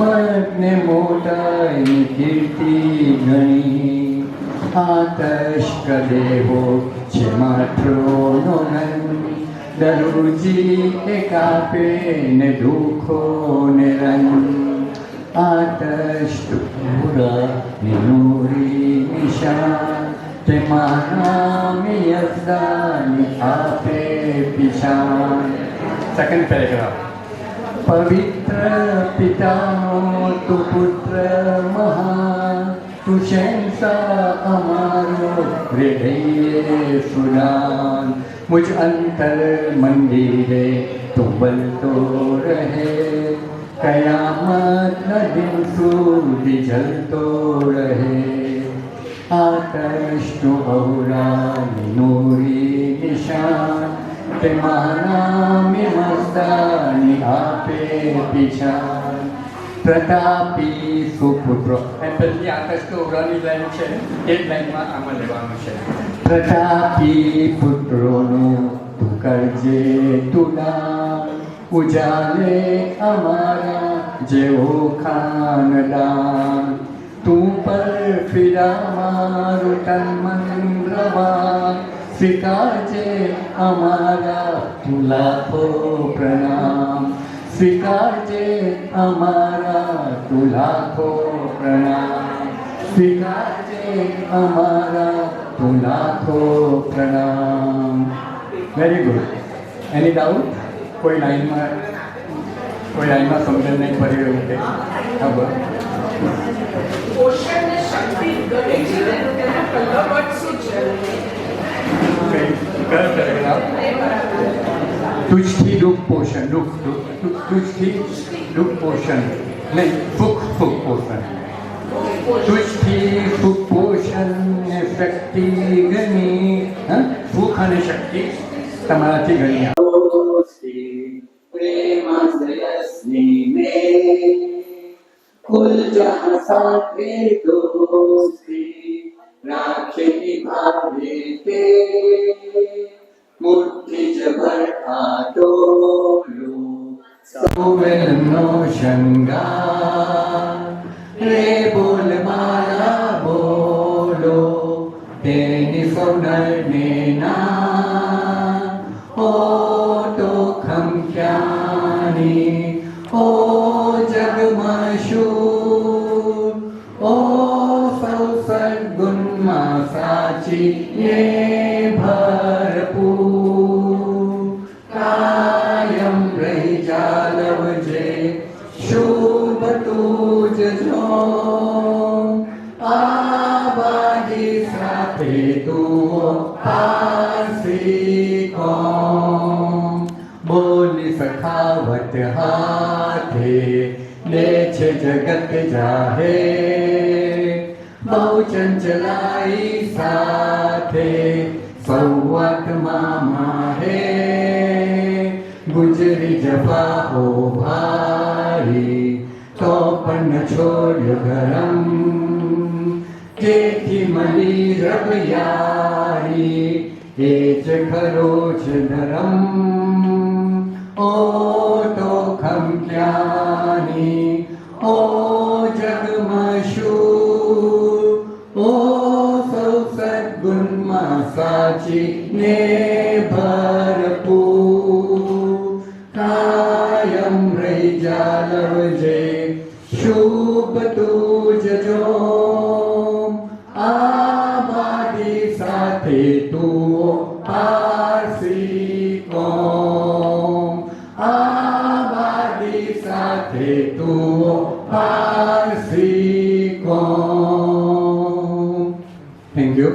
કિસ્મત ને મોટાની કીર્તિ ગણી, આતશ કદેવો છે માત્રોનો રંગ, દરુજી એ કાપે ને દુઃખો ને રંગ, આતશ પૂરા ને નૂરી નિશાન, તેમાં યજ્ઞાની આપે પિશાન. Second paragraph. પવિત્ર પિતાનો તું પુત્ર મહાન, તું શહેનશાહ અમારો હૃદય સુદાન, મુझ અંતર મંદિરે તું બનતો રહે, કયામત દિન સુધી જલતો રહે, આતશ તું ઔરાની નૂરી નિશાન, તેમાં મસ્તાની આપે પિશાન. પ્રતાપી સુપુત્રો, પહેલી આકાશ તો ઉડાની લાઈન છે, એ જ લાઈનમાં આમાં લેવાનું છે. પ્રતાપી પુત્રોનું તું કરજે તુદાન, ઉજાલે અમારા જેવો ખાનદાન, તું પર ફિરા મારું તન મન રવા, સ્વીકારજે અમારા તું લાખો પ્રણામ, સ્વીકારજે અમારા તું લાખો પ્રણામ, સ્વીકારજે અમારા તું લાખો પ્રણામ. Very good. એની ડાઉટ? કોઈ લાઈનમાં સમજણ નહીં પડી રહ્યું કે ખબર? પોષણને શક્તિ ગણે છે, તેના કલાવટ શું છે? તુજથી દુઃખ પોષણ, તુજથી દુઃખ પોષણ નહીં, સુખ પોષણ, તુજથી સુખ પોષણ ને શક્તિ ગણી, સુખ અને શક્તિ તમારાથી ગણી. પ્રેમાશ્રયસ્ની મે કુલ જહાં સાથે દોસ્તી રાખે નિભાવે તે, મુઠ્ઠી જ ભર આટોલો સૌવેલનો શણગાર, રે બોલ મારા બોલો તેની સોનરને ના, ઓ તો ખમખ્યાની ઓ જગમાં શું, ઓ સૌ સદગુણમાં સાચી એ ભરપૂર, કાયમ રહી જાળવજે શુભ તુજ જો, આબાદી સાથે તું પારસી કોમ, બોલી સખાવત હાથે લે છે જગત જાહે, બહુ ચંચલાઈ સાથે સૌવાતમાં માહે, ગુજરી જપાઓ ભારી તો પણ છોડ્યો ધરમ, જેથી મળી રબ યારી એ જ ખરો છે ધરમ, ઓ તો ખમખ્યાની ઓ જગમાં શું, ઓ સૌ સદગુણમાં સાચી ને ભરપૂર, કાયમ રહી જાળવજે શુભ તુજ જો, આબાદી સાથે તું પારસી કોમ, આબાદી સાથે તું પારસી કોમ. Thank you.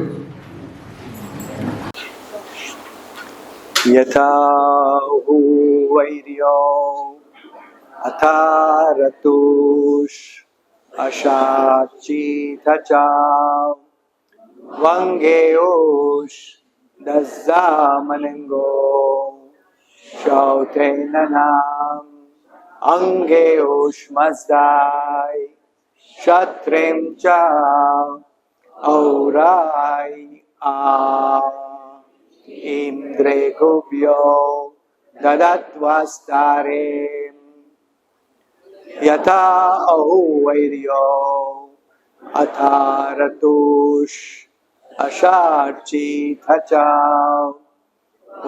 यथा वैर्यो अथारतुष अशाचीथचा वंगेओष दज्जामलिंगो शौतेननाम अंगेओष्मस्दाय शत्रिं चा औराय आ इंद्रे गुभ्यो ददत्वस्तारे यथा अहोवैर्यो अथा रतुष अशार्चिथ च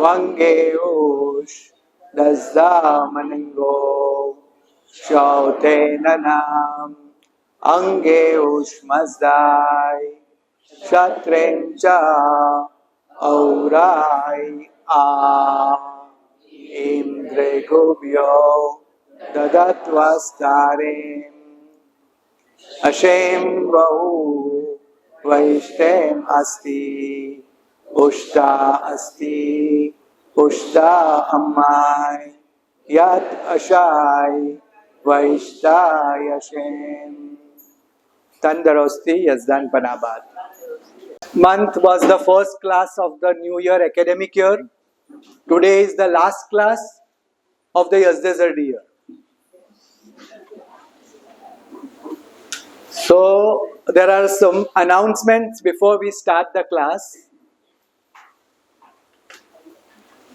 वंगेयुष दस्दामनिंगो शौतेन नाम अंगेयुष्मस्दाय शत्रेंच औराय आ इंद्रे गुभ्यो ददत्वस्तारेम अशेम बहु वैष्टेम अस्ति उष्टा अस्ति उष्टा अम्माय यत अशाय वैष्टाय अशेम तंदुरुस्ती Yazdan पनाबाद. Month was the first class of the new year academic year. Today is the last class of the Yazdezardi year. So there are some announcements before we start the class.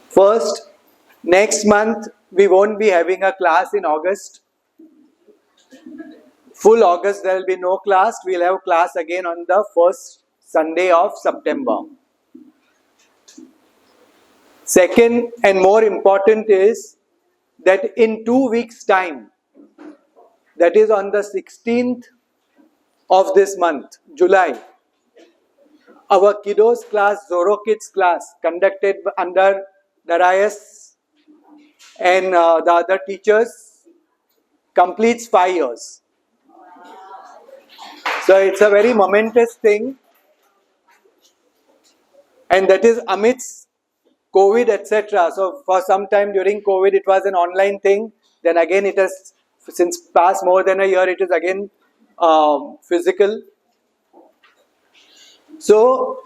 First, next month we won't be having a class in August. Full August there will be no class. We'll have class again on the first Sunday of September. Second and more important is that in 2 weeks' time, that is on the 16th of this month, July, our kiddos class, Zoro Kids class, conducted under Darius and the other teachers, completes 5 years. So it's a very momentous thing, and that is amidst COVID, etc. So for some time during COVID, it was an online thing. Then again, it has since past more than a year, it is again physical. So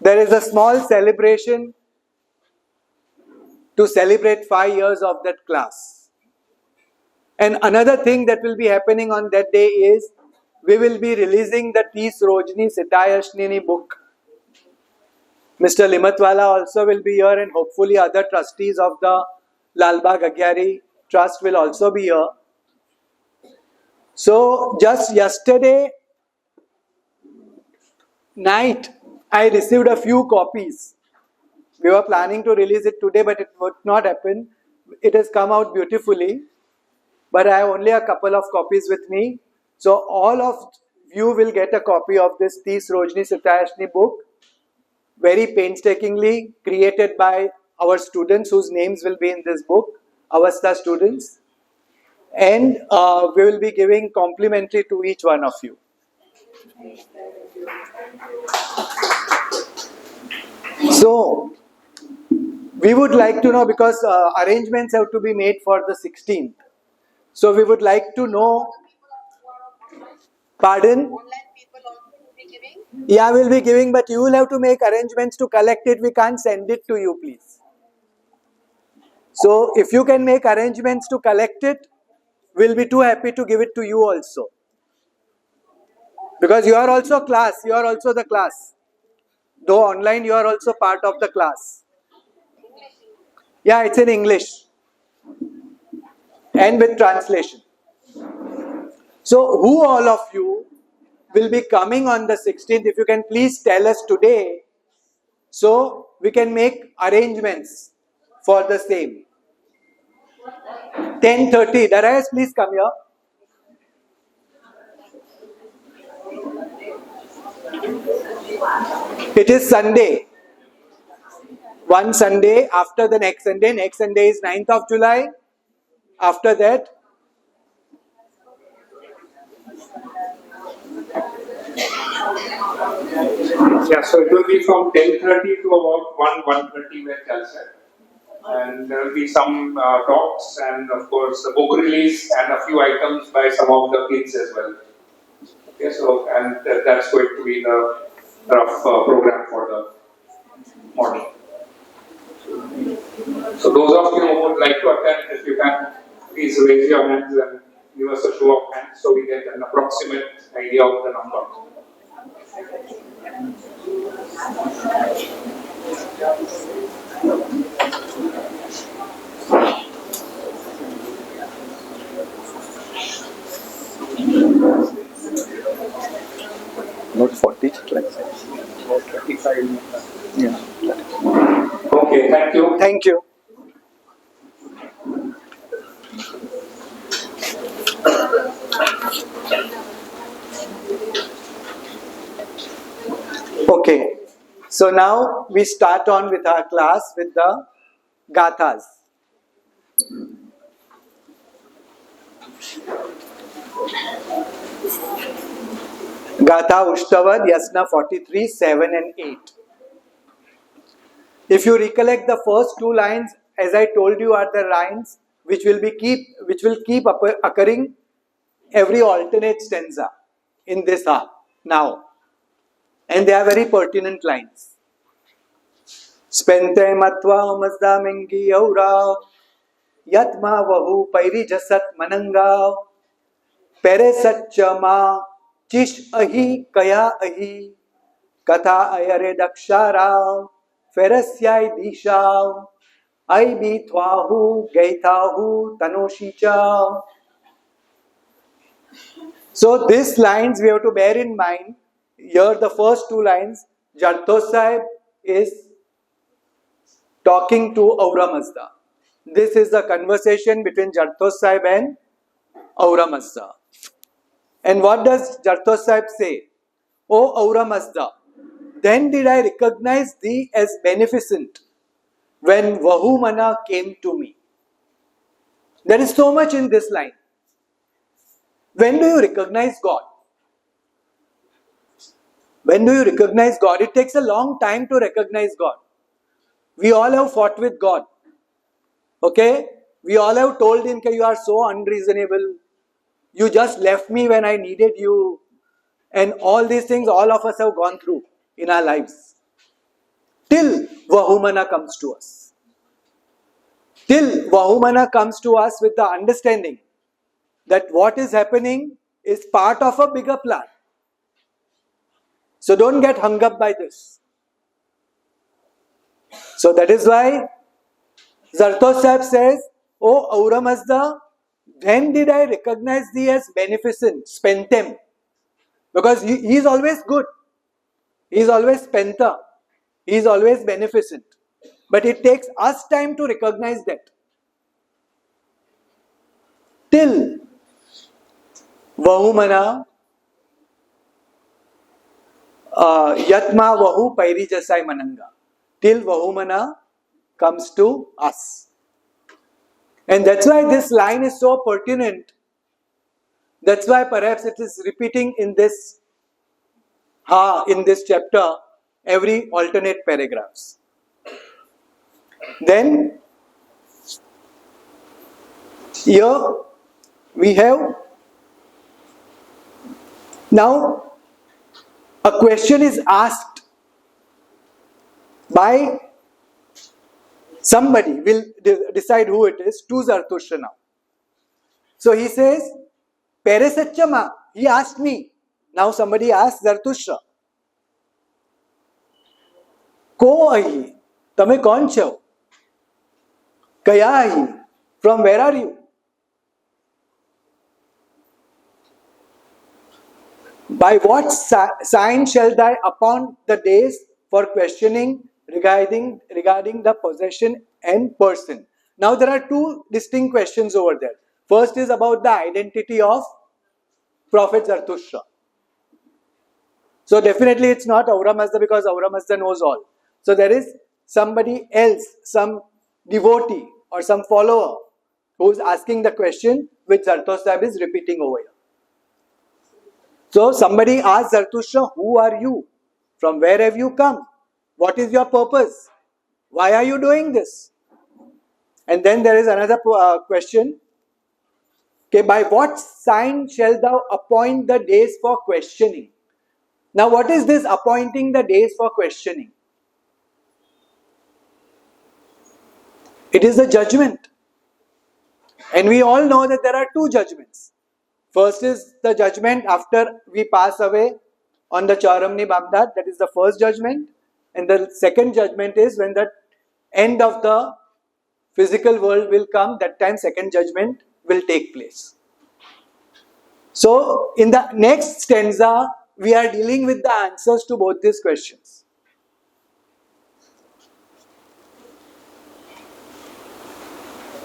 there is a small celebration to celebrate 5 years of that class. And another thing that will be happening on that day is we will be releasing the T. Sarojini Sitayashnini book. Mr. Limatwala also will be here, and hopefully other trustees of the Lalbagh Agyari Trust will also be here. So just yesterday night, I received a few copies. We were planning to release it today, but it would not happen. It has come out beautifully, but I have only a couple of copies with me. So all of you will get a copy of this T. Sarojini Sitayashni book, very painstakingly created by our students whose names will be in this book, Avastha students. And we will be giving complimentary to each one of you. So, we would like to know, because arrangements have to be made for the 16th. So, we would like to know, pardon? Online people also will be giving? Yeah, we'll be giving, but you will have to make arrangements to collect it. We can't send it to you, please. So, if you can make arrangements to collect it, we'll be too happy to give it to you also. Because you are also class, you are also the class. Though online, you are also part of the class. Yeah, it's in English. And with translation. So, who all of you will be coming on the 16th? If you can please tell us today, so we can make arrangements for the same. 10:30. Darius, please come here. It is Sunday. One Sunday after the next Sunday. Next Sunday is 9th of July. After that, yeah, so it will be from 10:30 to about 1:30 with Jalsa. And there will be some talks and of course the book release and a few items by some of the kids as well. Okay, so and that's going to be the rough program for the morning. So those of you who would like to attend, if you can, please raise your hands and give us a show of hands so we get an approximate idea of the number. Yeah. Okay, thank you. Thank you. Okay, so now we start on with our class with the gathas. Gatha Ushtavad Yasna 43, 7 and 8. If you recollect, the first two lines, as I told you, are the lines which will keep occurring every alternate stanza in this half now, and they are very pertinent lines. Spente matva mazda mengi aura yatma vahu pairi jasat mananga pere satchama chish ahi kaya ahi katha ayare dakshara ferasyai disha I be thwahu gaithahu tanoshicha. So these lines we have to bear in mind. Here the first two lines, Jartho Sahib is talking to Aura Mazda. This is the conversation between Jartho Sahib and Aura Mazda. And what does Jartho Sahib say? O Aura Mazda, then did I recognize thee as beneficent when Vahumana came to me. There is so much in this line. When do you recognize God? When do you recognize God? It takes a long time to recognize God. We all have fought with God. Okay? We all have told Him that you are so unreasonable. You just left me when I needed you. And all these things all of us have gone through in our lives. Till Vahumana comes to us. Till Vahumana comes to us with the understanding that what is happening is part of a bigger plan. So don't get hung up by this. So that is why Zarto Sahib says, O Aura Mazda, when did I recognize thee as beneficent, spentem? Because he is always good. He is always spenta. He is always beneficent. But it takes us time to recognize that. Till Vahumana Yatma Vahu Pairi Jasai Mananga. Till Vahumana comes to us. And that's why this line is so pertinent. That's why perhaps it is repeating in this chapter every alternate paragraphs. Then here we have now a question is asked by somebody, will decide who it is, to Zarathustra now. So he says, Pere Satchama, he asked me. Now somebody asks Zarathustra, Ko ahi? Tame kaun chho? Kaya ahi? From where are you? By what sign shall thy upon the days for questioning regarding the possession and person? Now there are two distinct questions over there. First is about the identity of Prophet Zarathustra. So definitely it's not Aura Mazda, because Aura Mazda knows all. So there is somebody else, some devotee or some follower who is asking the question which Zarathustra is repeating over here. So somebody asks Zarathustra, who are you? From where have you come? What is your purpose? Why are you doing this? And then there is another question. Okay, by what sign shall thou appoint the days for questioning? Now what is this appointing the days for questioning? It is the judgment. And we all know that there are two judgments. First is the judgment after we pass away on the Chauramni Baghdad. That is the first judgment. And the second judgment is when the end of the physical world will come. That time second judgment will take place. So in the next stanza, we are dealing with the answers to both these questions.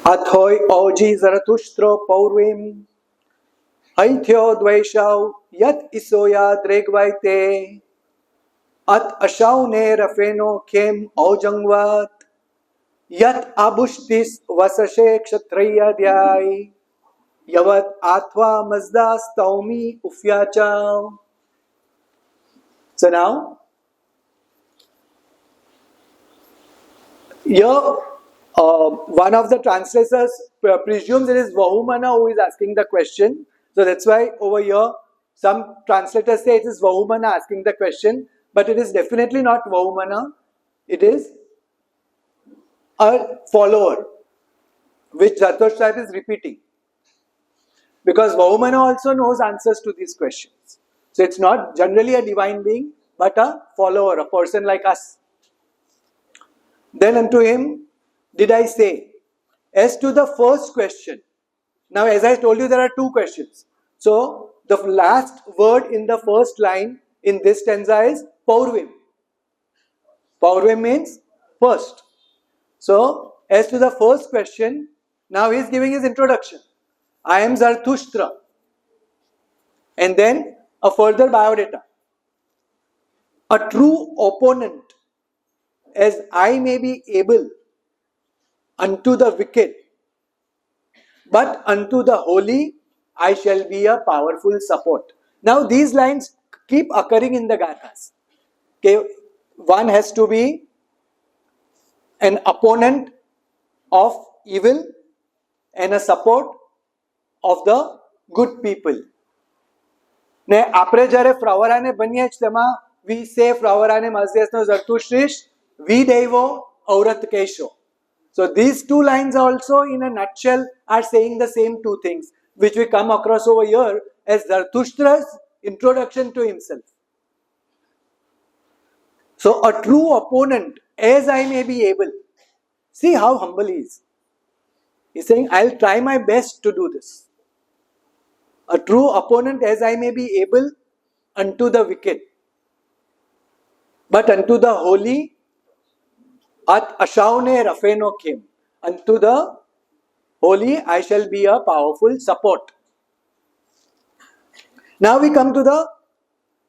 अथोय ओजी जरतुष्ट्रो पौर्वीम हैथ्यो द्वैशाव यत इसोया द्रेगवाइते अत अशाउने रफेनो खेम औजंगवात यत आबुष्टिस वसशे क्षत्रियाद्याय Yavat आत्वा मजदा स्तौमी उफ्याचाव. So now, here one of the translators presumes it is Vahumana who is asking the question. So that's why over here some translators say it is Vahumana asking the question, but it is definitely not Vahumana. It is a follower which Zarathustra is repeating. Because Vahumana also knows answers to these questions. So it's not generally a divine being, but a follower, a person like us. Then unto him did I say, as to the first question. Now as I told you, there are two questions. So the last word in the first line in this stanza is Paurvim. Paurvim means first. So as to the first question, now he is giving his introduction. I am Zarathustra. And then a further biodata. A true opponent, as I may be able unto the wicked, but unto the holy I shall be a powerful support. Now these lines keep occurring in the Gathas. Okay, one has to be an opponent of evil and a support of the good people. ને આપણે જ્યારે ફ્રાવરાને બનીએ છીએ તેમાં વી સે ફ્રાવરાને માઝિયાસનો ઝરતુશ્રીશ વી દૈવો ઔરત કેશો. So these two lines also in a nutshell are saying the same two things which we come across over here as Zarathustra's introduction to himself. So a true opponent as I may be able. See how humble he is. He's saying I'll try my best to do this. A true opponent as I may be able unto the wicked, but unto the holy at ashaune rafeno came. Unto the holy I shall be a powerful support. Now we come to the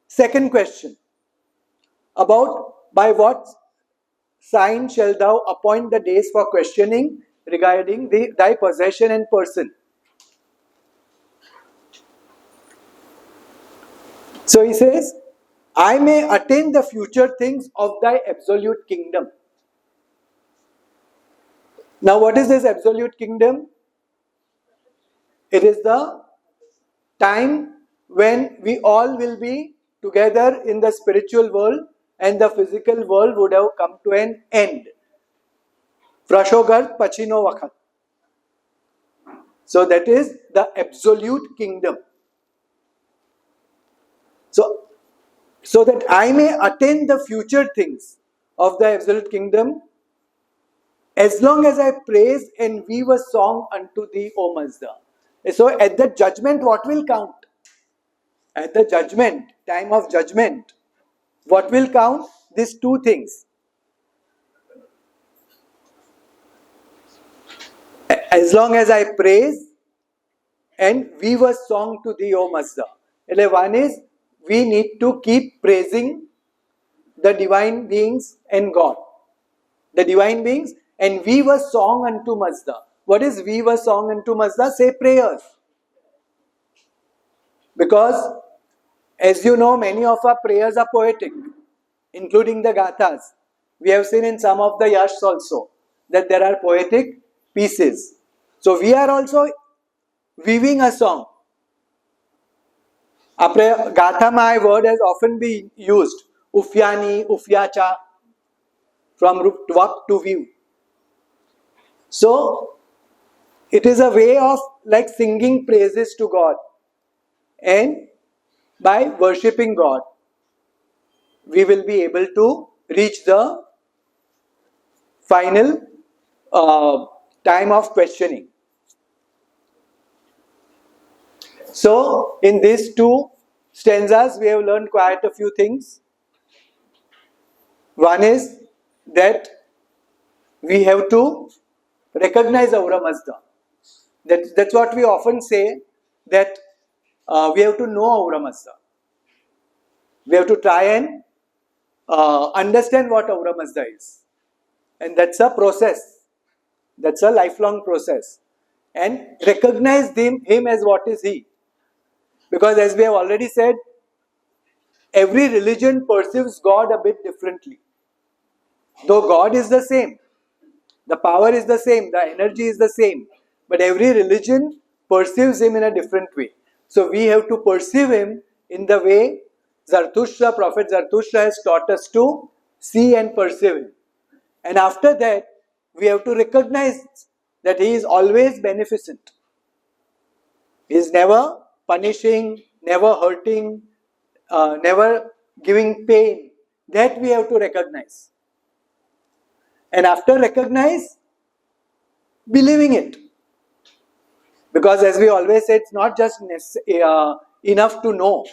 second question about by what sign shall thou appoint the days for questioning regarding thy possession and person. So he says, I may attain the future things of thy absolute kingdom. Now what is this absolute kingdom? It is the time when we all will be together in the spiritual world and the physical world would have come to an end. Prashogar Pachino Vakhat. So that is the absolute kingdom. So that I may attain the future things of the absolute kingdom, as long as I praise and weave a song unto thee, O Mazda. So at the judgment, what will count? At the judgment, time of judgment, what will count? These two things. As long as I praise and weave a song to thee, O Mazda. One is, we need to keep praising the divine beings and God. The divine beings and weave a song unto Mazda. What is weave a song unto Mazda? Say prayers. Because as you know, many of our prayers are poetic, including the Gathas. We have seen in some of the Yashs also that there are poetic pieces. So we are also weaving a song. આપણે ગાથામાં આ word has often been used. Ufyani, Ufyacha, from walk to view. So it is a way of like singing praises to God, and by worshipping God we will be able to reach the final time of questioning. So in these two stanzas we have learned quite a few things. One is that we have to recognize Aura Mazda. That's what we often say, that we have to know Aura Mazda. We have to try and understand what Aura Mazda is. And that's a process. That's a lifelong process. And recognize him as what is he. Because as we have already said, every religion perceives God a bit differently. Though God is the same, the power is the same, the energy is the same, but every religion perceives him in a different way. So we have to perceive him in the way Zarathustra, Prophet Zarathustra has taught us to see and perceive him. And after that, we have to recognize that he is always beneficent. He is never punishing, never hurting, never giving pain. That we have to recognize. And after recognize, believing it. Because as we always say, it's not just enough to know.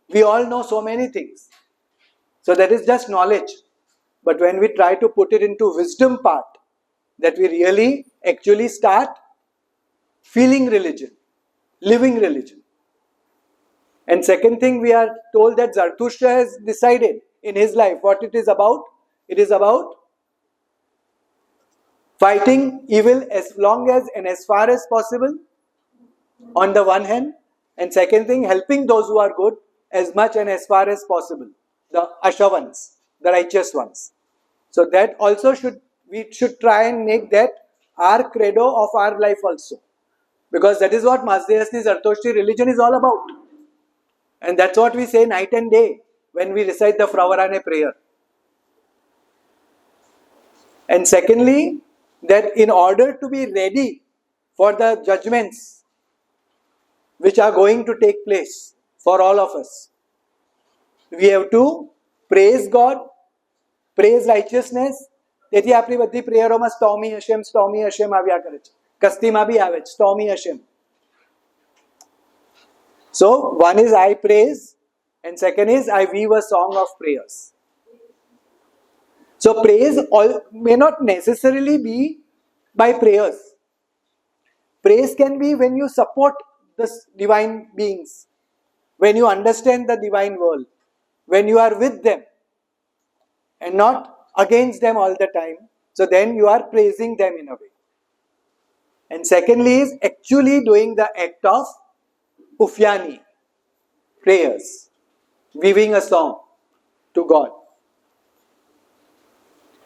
We all know so many things. So that is just knowledge. But when we try to put it into wisdom part, that we really actually start feeling religion, living religion. And second thing, we are told that Zarathustra has decided in his life what it is about. It is about fighting evil as long as and as far as possible on the one hand, and second thing, helping those who are good as much and as far as possible, the Ashavans, the righteous ones. So that also we should try and make that our credo of our life also, because that is what Mazdeyasni Zartoshti religion is all about, and that's what we say night and day when we recite the Fravarane prayer. And secondly, that in order to be ready for the judgments which are going to take place for all of us, we have to praise God, praise righteousness. તેથી આપણી બધી પ્રેયરોમાં સ્ટોમી હશેમ આવ્યા કરે છે. કસ્તીમાં બી આવે છે સ્ટોમી હશેમ. So one is I praise and second is I weave a song of prayers. So praise may not necessarily be by prayers. Praise can be when you support the divine beings, when you understand the divine world, when you are with them and not against them all the time. So then you are praising them in a way. And secondly is actually doing the act of Ufyani, prayers, weaving a song to God.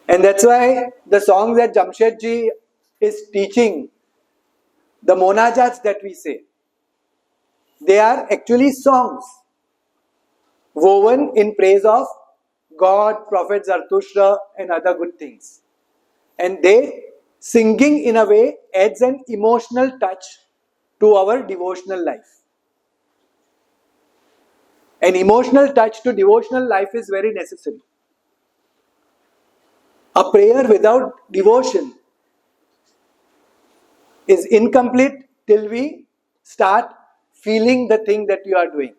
And that's why the songs that Jamshedji is teaching, the monajats that we say, they are actually songs woven in praise of God, Prophet Zarathustra and other good things. And they, singing in a way, adds an emotional touch to our devotional life. An emotional touch to devotional life is very necessary. A prayer without devotion is incomplete till we start feeling the thing that you are doing.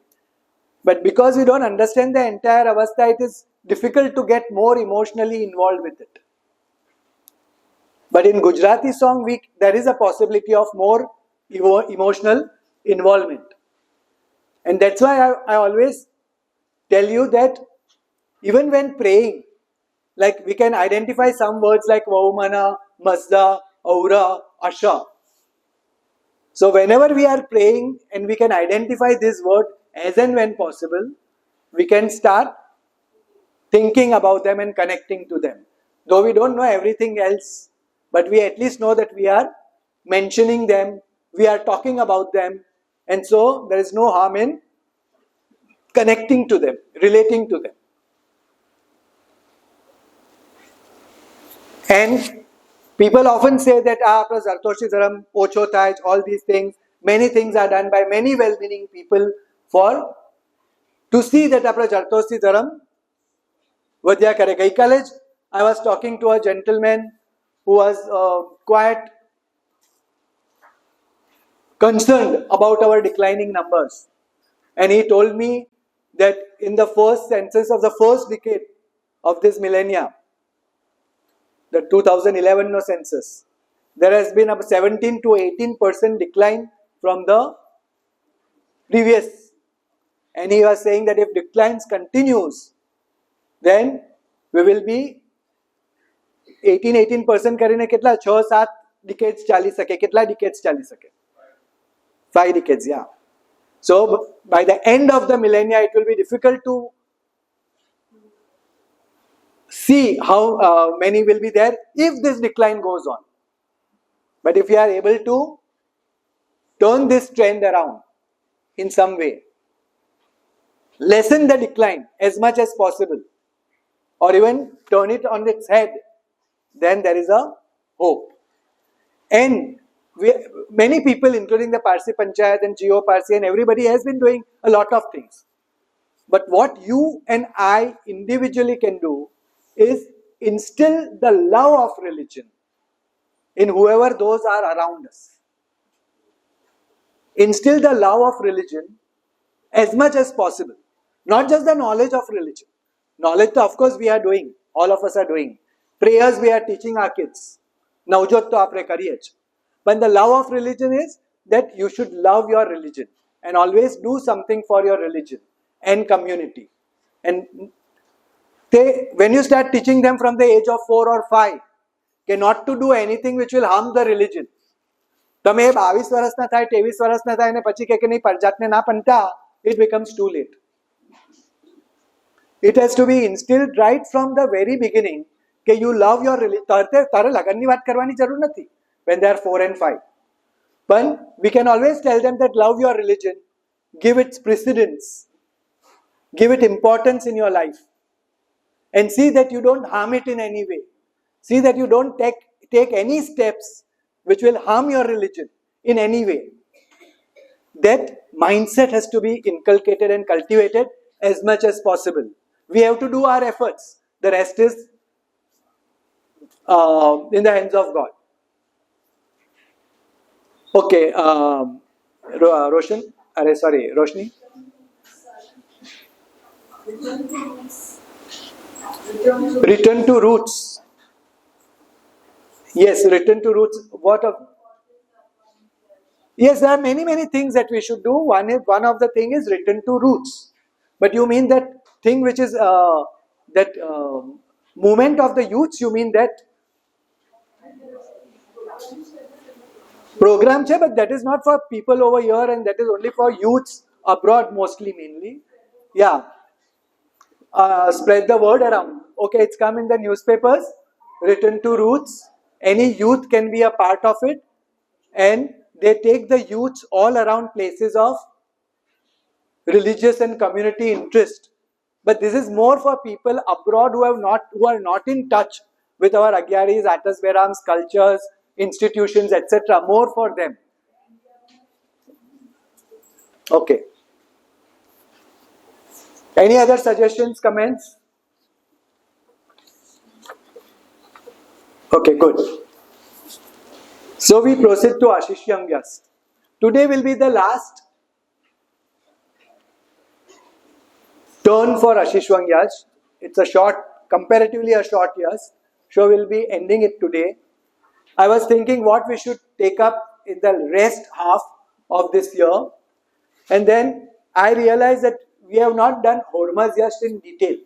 But because we don't understand the entire avastha, it is difficult to get more emotionally involved with it. But in Gujarati song, there is a possibility of more emotional involvement. And that's why I always tell you that even when praying, like we can identify some words like Vaumana, Mazda, Aura, Asha. So whenever we are praying and we can identify this word as and when possible, we can start thinking about them and connecting to them. Though we don't know everything else, but we at least know that we are mentioning them, we are talking about them, and so there is no harm in connecting to them, relating to them. And people often say that apna Zartoshti dharam ocho thai, all these things, many things are done by many well-meaning people to see that apna Zartoshti dharam vadhya kare. Gaikale I was talking to a gentleman who was quite concerned about our declining numbers, and he told me that in the first census of the first decade of this millennia, the 2011 census, there has been a 17 to 18% decline from the previous. And he was saying that if declines continues, then we will be 18% કરીને કેટલા 6-7 decades ચાલી શકે. કેટલા decades ચાલી શકે? 5 decades, yeah. So by the end of the millennia, it will be difficult to see how many will be there if this decline goes on. But if we are able to turn this trend around in some way, lessen the decline as much as possible, or even turn it on its head, then there is a hope. And many people, including the Parsi Panchayat and Geo Parsi and everybody, has been doing a lot of things. But what you and I individually can do is instill the love of religion in whoever those are around us. Instill the love of religion as much as possible. Not just the knowledge of religion. Knowledge, of course, we are doing. All of us are doing. Prayers we are teaching our kids. Navjot to apne kariye ch. But the love of religion is that you should love your religion and always do something for your religion and community. And when you start teaching them from the age of 4 or 5, not to do anything which will harm the religion. તમે 22 વર્ષના થાય 23 વર્ષના થાય અને પછી કે નહીં પરજાતને ના પંટા, it becomes too late. It has to be instilled right from the very beginning that you love your religion. તારે લગનની વાત કરવાની જરૂર નથી when they are 4 and 5. But we can always tell them that love your religion, give it precedence, give it importance in your life, and see that you don't harm it in any way. See that you don't take any steps which will harm your religion in any way. That mindset has to be inculcated and cultivated as much as possible. We have to do our efforts. The rest is in the hands of God. Okay, Roshni. Return to roots. Yes, return to roots. Yes, there are many things that we should do. One of the thing is return to roots. But you mean that thing which is that movement of the youths? You mean that program? But that is not for people over here, and that is only for youths abroad, mostly, mainly. Yeah. Spread the word around. Okay, it's come in the newspapers. Return to roots. Any youth can be a part of it, and they take the youths all around places of religious and community interest. But this is more for people abroad who are not in touch with our Agyaris, Atasberams, cultures, institutions, etc. More for them. Okay. Any other suggestions, comments? Okay, good. So we proceed to Ashish Young Vyas. Today will be the last turn for Ashish Young Vyas. It's comparatively a short Vyas. So we'll be ending it today. I was thinking what we should take up in the rest half of this year. And then I realized that we have not done Hormuz Yash in detail.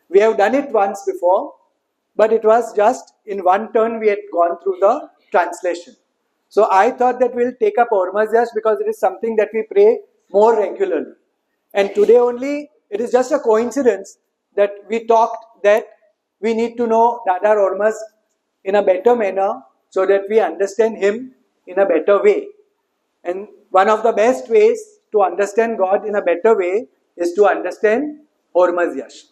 We have done it once before, but it was just in one turn we had gone through the translation. So I thought that we'll take up Hormuz Yash because it is something that we pray more regularly. And today only, it is just a coincidence that we talked that we need to know Dadar Hormuz in a better manner so that we understand him in a better way. And one of the best ways to understand God in a better way is to understand Hormuz Yash.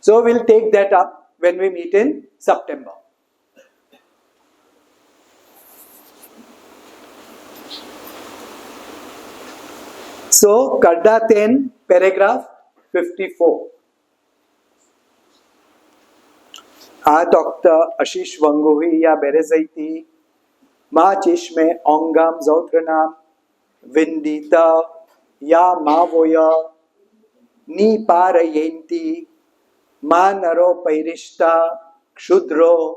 So we'll take that up when we meet in September. So, Kadda 10, paragraph 54. A Dr. Ashish Wangohi ya Berezaiti, Ma Chishme Ongam Zautranam, Vindita ya Mavoya, Ni Parayenti, Ma Naro Pairishta, Kshudro,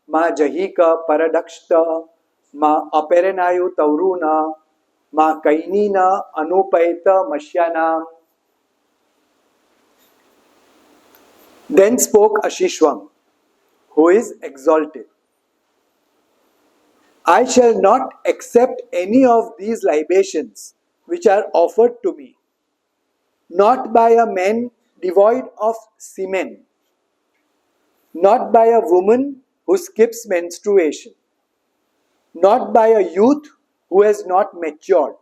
ma jahika paradakshta, ma aperenayu tauruna, ma kainina anupaita mashyanam. Then spoke Ashishwam, who is exalted. I shall not accept any of these libations which are offered to me, not by a man devoid of semen, not by a woman who skips menstruation, not by a youth who has not matured,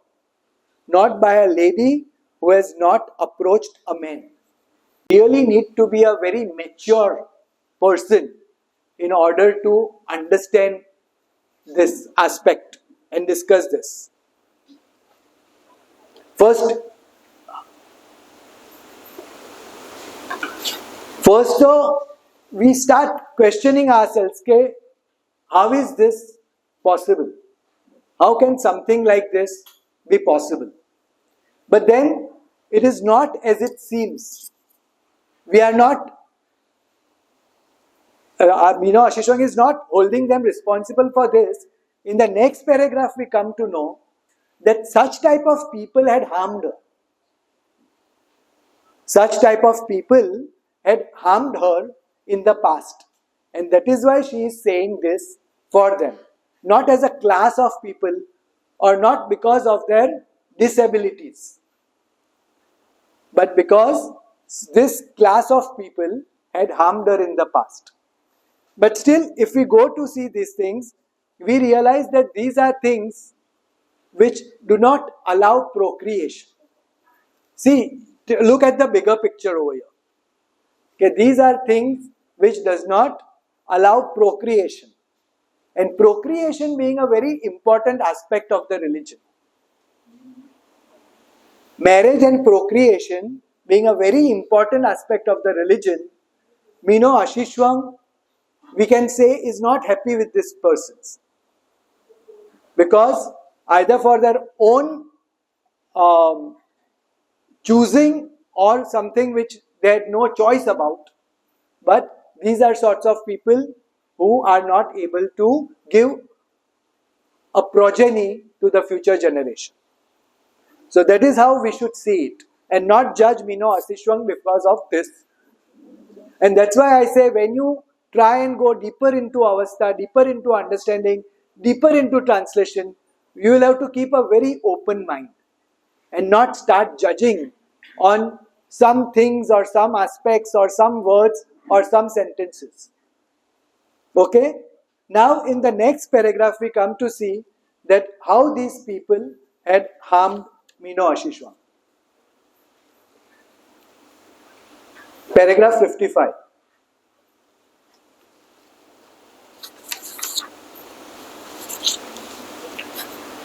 not by a lady who has not approached a man. Really need to be a very mature person in order to understand this aspect and discuss this. First, we start questioning ourselves, okay, how is this possible? How can something like this be possible? But then it is not as it seems. We are not, Ashishwam is not holding them responsible for this. In the next paragraph, we come to know that such type of people had harmed her. Such type of people had harmed her in the past. And that is why she is saying this for them. Not as a class of people or not because of their disabilities, but because this class of people had harmed her in the past. But still, if we go to see these things, we realize that these are things which do not allow procreation. See, look at the bigger picture over here. Okay, these are things which does not allow procreation. And procreation being a very important aspect of the religion. Marriage and procreation being a very important aspect of the religion, Mino Ashishwam, we can say, is not happy with these persons. Because either for their own choosing or something which they had no choice about, but these are sorts of people who are not able to give a progeny to the future generation. So that is how we should see it and not judge Mino Ashishwam because of this. And that's why I say when you try and go deeper into Avastha, deeper into understanding, deeper into translation, you will have to keep a very open mind and not start judging on some things or some aspects or some words or some sentences. Okay? Now in the next paragraph we come to see that how these people had harmed Mino Ashishwam. Paragraph 55.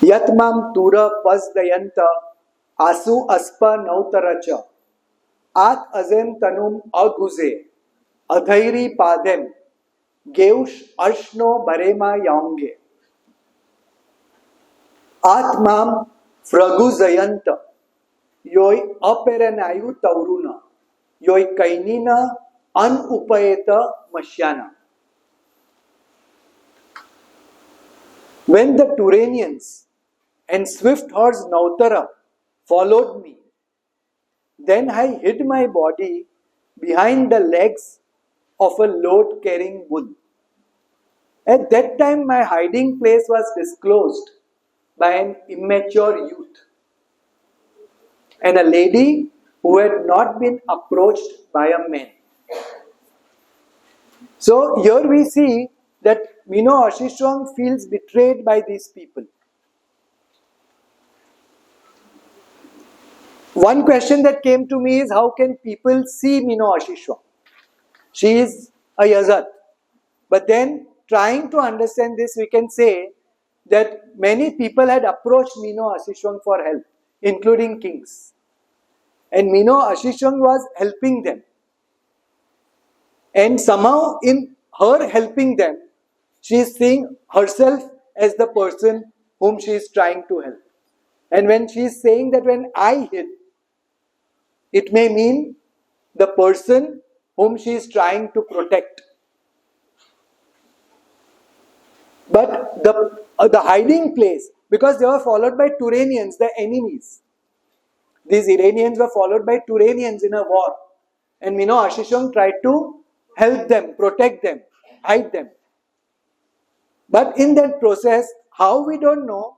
Yatmam tura pasdayanta asu aspa nautaracha at azem tanum aguze adhairi padem geush arshno barema yaunge atmam fraguzayanta yoi aperanayu tauruna yoi kainina anupayeta mashyana. When the Turanians and swift horse Nautara followed me, then I hid my body behind the legs of a load-carrying bull. At that time my hiding place was disclosed by an immature youth and a lady who had not been approached by a man. So here we see that Mino Ashishwam feels betrayed by these people. One question that came to me is how can people see Mino Ashishwam? She is a Yazat. But then trying to understand this, we can say that many people had approached Mino Ashishwam for help, including kings. And Mino Ashishwam was helping them. And somehow in her helping them, she is seeing herself as the person whom she is trying to help. And when she is saying that when I hid, it may mean the person whom she is trying to protect. But the hiding place, because they were followed by Turanians, the enemies. These Iranians were followed by Turanians in a war. And Mino Ashishwang tried to help them, protect them, hide them. But in that process, how we don't know,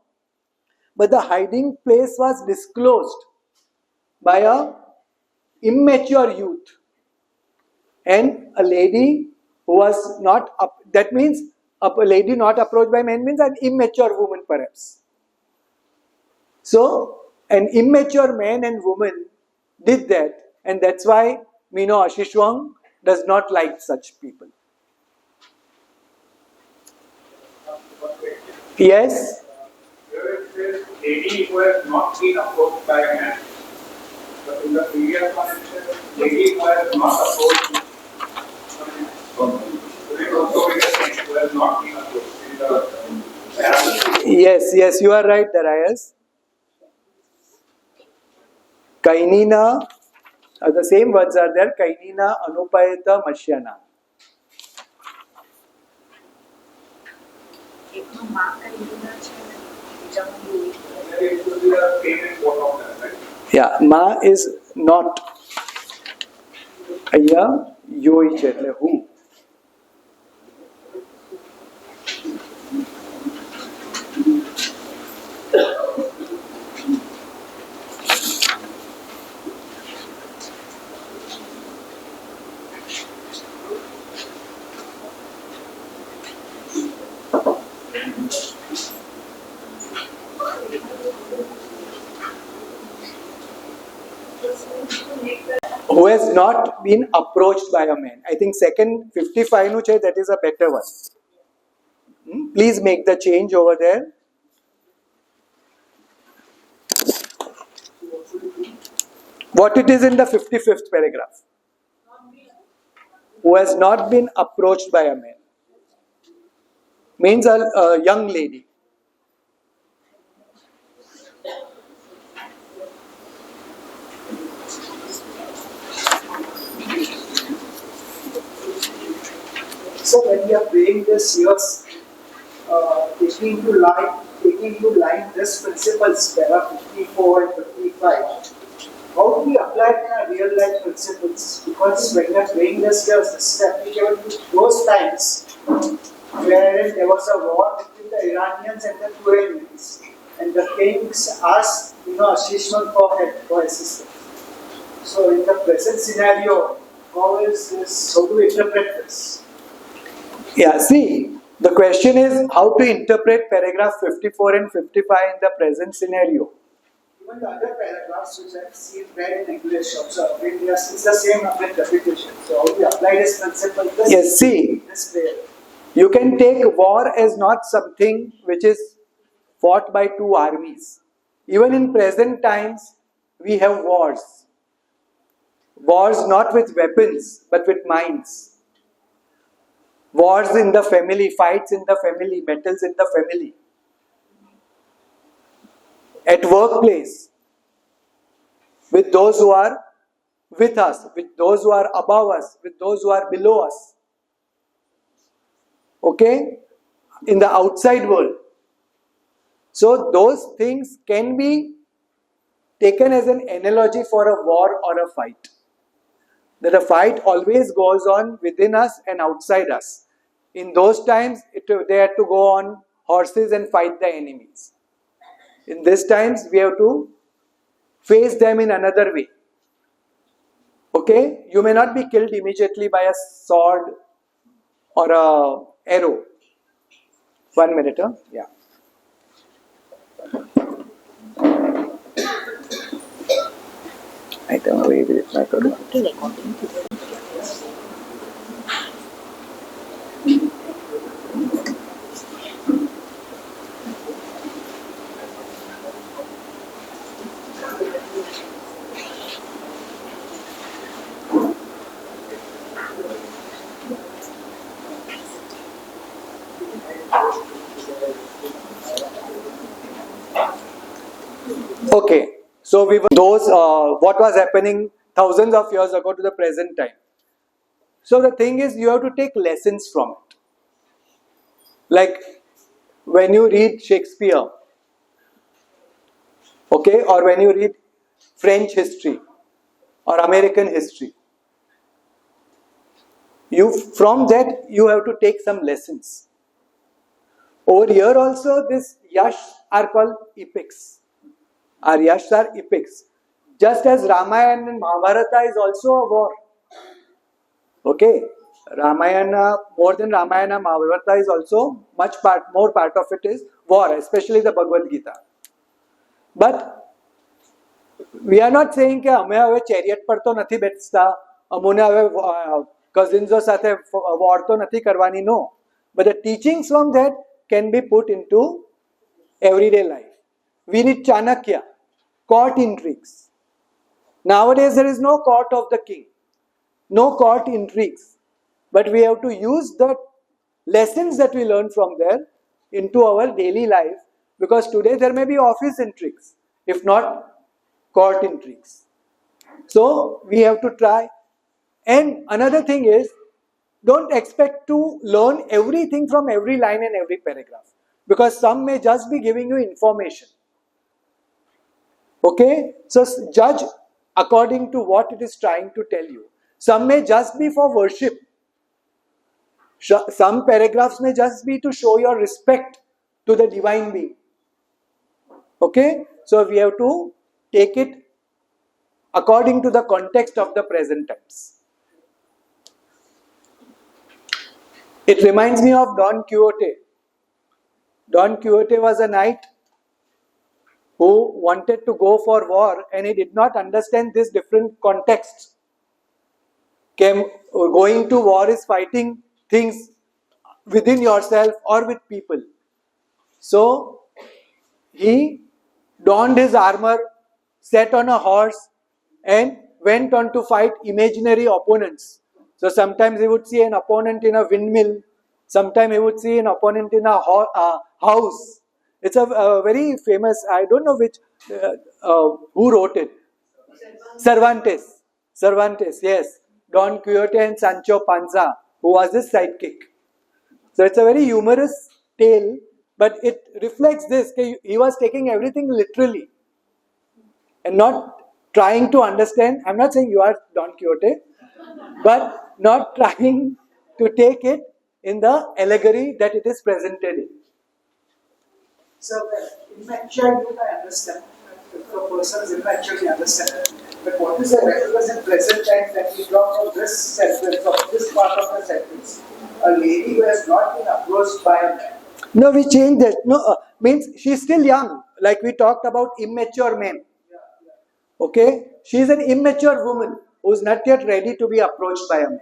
but the hiding place was disclosed by a immature youth and a lady who was not up, that means a lady not approached by men means an immature woman perhaps. So an immature man and woman did that, and that's why Mino Ashishwang does not like such people. Yes? Here it says lady who has not been approached by a man. But in the previous one it says lady who has not approached a man. So it also be the same, who has not been approached in the Yes, you are right, Darius. Kainina, the same words are there, Kainina Anupayata Mashyana. it will be the same in both of them, right? Yeah, Ma is not. Ayya, yo is એટલે who. Who has not been approached by a man. I think second 55 nu che, that is a better one. Please make the change over there. What it is in the 55th paragraph. Who has not been approached by a man. Means a young lady. So when we are praying this, you are taking to line this principles, para 54 and 55. How do we apply it in our real life principles? Because when we are praying this, this is applicable to those times where there was a war between the Iranians and the Turanians, and the kings asked, Ashishwang for assistance. So in the present scenario, how is this? How do we interpret this? Yeah, see, the question is how to interpret paragraph 54 and 55 in the present scenario. Even the other paragraphs which I have seen read in English also, it's the same repetition. So how do we apply this principle? Yes, see, This prayer. you can take war as not something which is fought by two armies. Even in present times, we have wars. Wars not with weapons, but with minds. Wars in the family, fights in the family, battles in the family. At workplace, with those who are with us, with those who are above us, with those who are below us. Okay? In the outside world. So those things can be taken as an analogy for a war or a fight. That a fight always goes on within us and outside us. In those times, they had to go on horses and fight the enemies. In these times, we have to face them in another way. Okay? You may not be killed immediately by a sword or a arrow. 1 minute, huh? Yeah. I don't know if it's my problem. Okay, so we were those what was happening thousands of years ago to the present time. So the thing is, you have to take lessons from it. Like when you read Shakespeare, okay, or when you read French history or American history, from that you have to take some lessons. Over here also, this yash are called epics. Our yash are epics. Just as Ramayana and Mahabharata is also a war. Okay, Ramayana, more than Ramayana, Mahabharata is also more part of it is war, especially the Bhagavad Gita. But we are not saying કે અમે હવે chariot પર તો નથી બેસતા, અમોને હવે cousins સાથે war તો નથી કરવાની, no. But the teachings from that can be put into everyday life. We need Chanakya, court intrigues. Nowadays there is no court of the king, no court intrigues. But we have to use the lessons that we learn from there into our daily life, because today there may be office intrigues, if not court intrigues. So we have to try. And another thing is, don't expect to learn everything from every line and every paragraph, because some may just be giving you information. Okay, so judge according to what it is trying to tell you. Some may just be for worship. Some paragraphs may just be to show your respect to the divine being. Okay, so we have to take it according to the context of the present times. It reminds me of Don Quixote. Don Quixote was a knight who wanted to go for war, and he did not understand this different contexts. Going to war is fighting things within yourself or with people. So he donned his armor, sat on a horse, and went on to fight imaginary opponents. So sometimes he would see an opponent in a windmill, sometimes he would see an opponent in a house. It's a very famous, I don't know which, who wrote it? Cervantes. Cervantes, yes. Don Quixote and Sancho Panza, who was his sidekick. So it's a very humorous tale, but it reflects this, he was taking everything literally and not trying to understand. I'm not saying you are Don Quixote, but not trying to take it in the allegory that it is presented in. So, immature, you can understand. If a person is immature, you understand. But what is the reference in present time that we draw from this sentence, from this part of the sentence? A lady who has not been approached by a man. No, we changed that. No, means she's still young. Like we talked about immature men. Okay? She is an immature woman who is not yet ready to be approached by a man.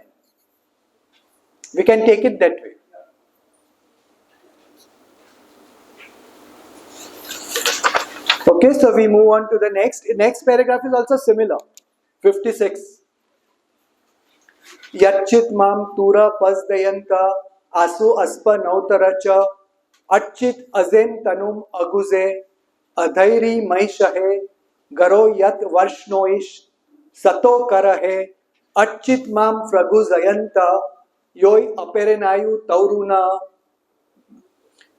We can take it that way. Okay, so we move on to the next. Next paragraph is also similar. 56. Yachit mam tura pasdayanta asu aspa nautaracha achit azem tanum aguze adhairi maishahe garo yat varshnoish sato karahe achit mam fraguzayanta yoi aperenayu tauruna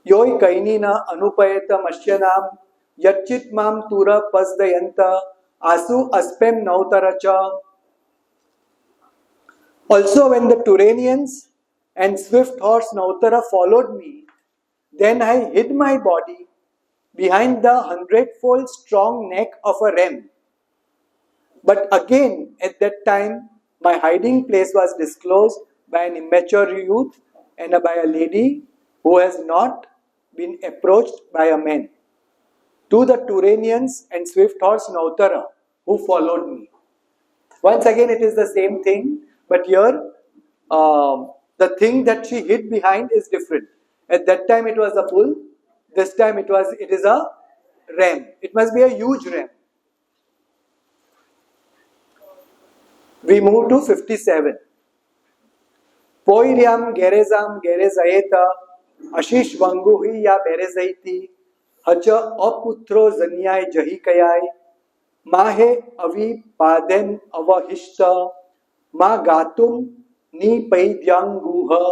yoi kainina anupayeta mashyanam yachit mam tura pasdayanta asu aspem nautaracha. Also, when the Turanians and swift horse Nautara followed me, then I hid my body behind the 100-fold strong neck of a ram. But again, at that time, my hiding place was disclosed by an immature youth and by a lady who has not been approached by a man. To the Turanians and swift horse Nautara who followed me. Once again, it is the same thing. But here, the thing that she hid behind is different. At that time it was a bull. This time it is a ram. It must be a huge ram. We move to 57. Poiriam gerezam gerezayeta ashish vanguhi ya berezaiti hacha aputro zanyai jahikayai mahe avi paden avahishta Ma gatum ni paidyanguha.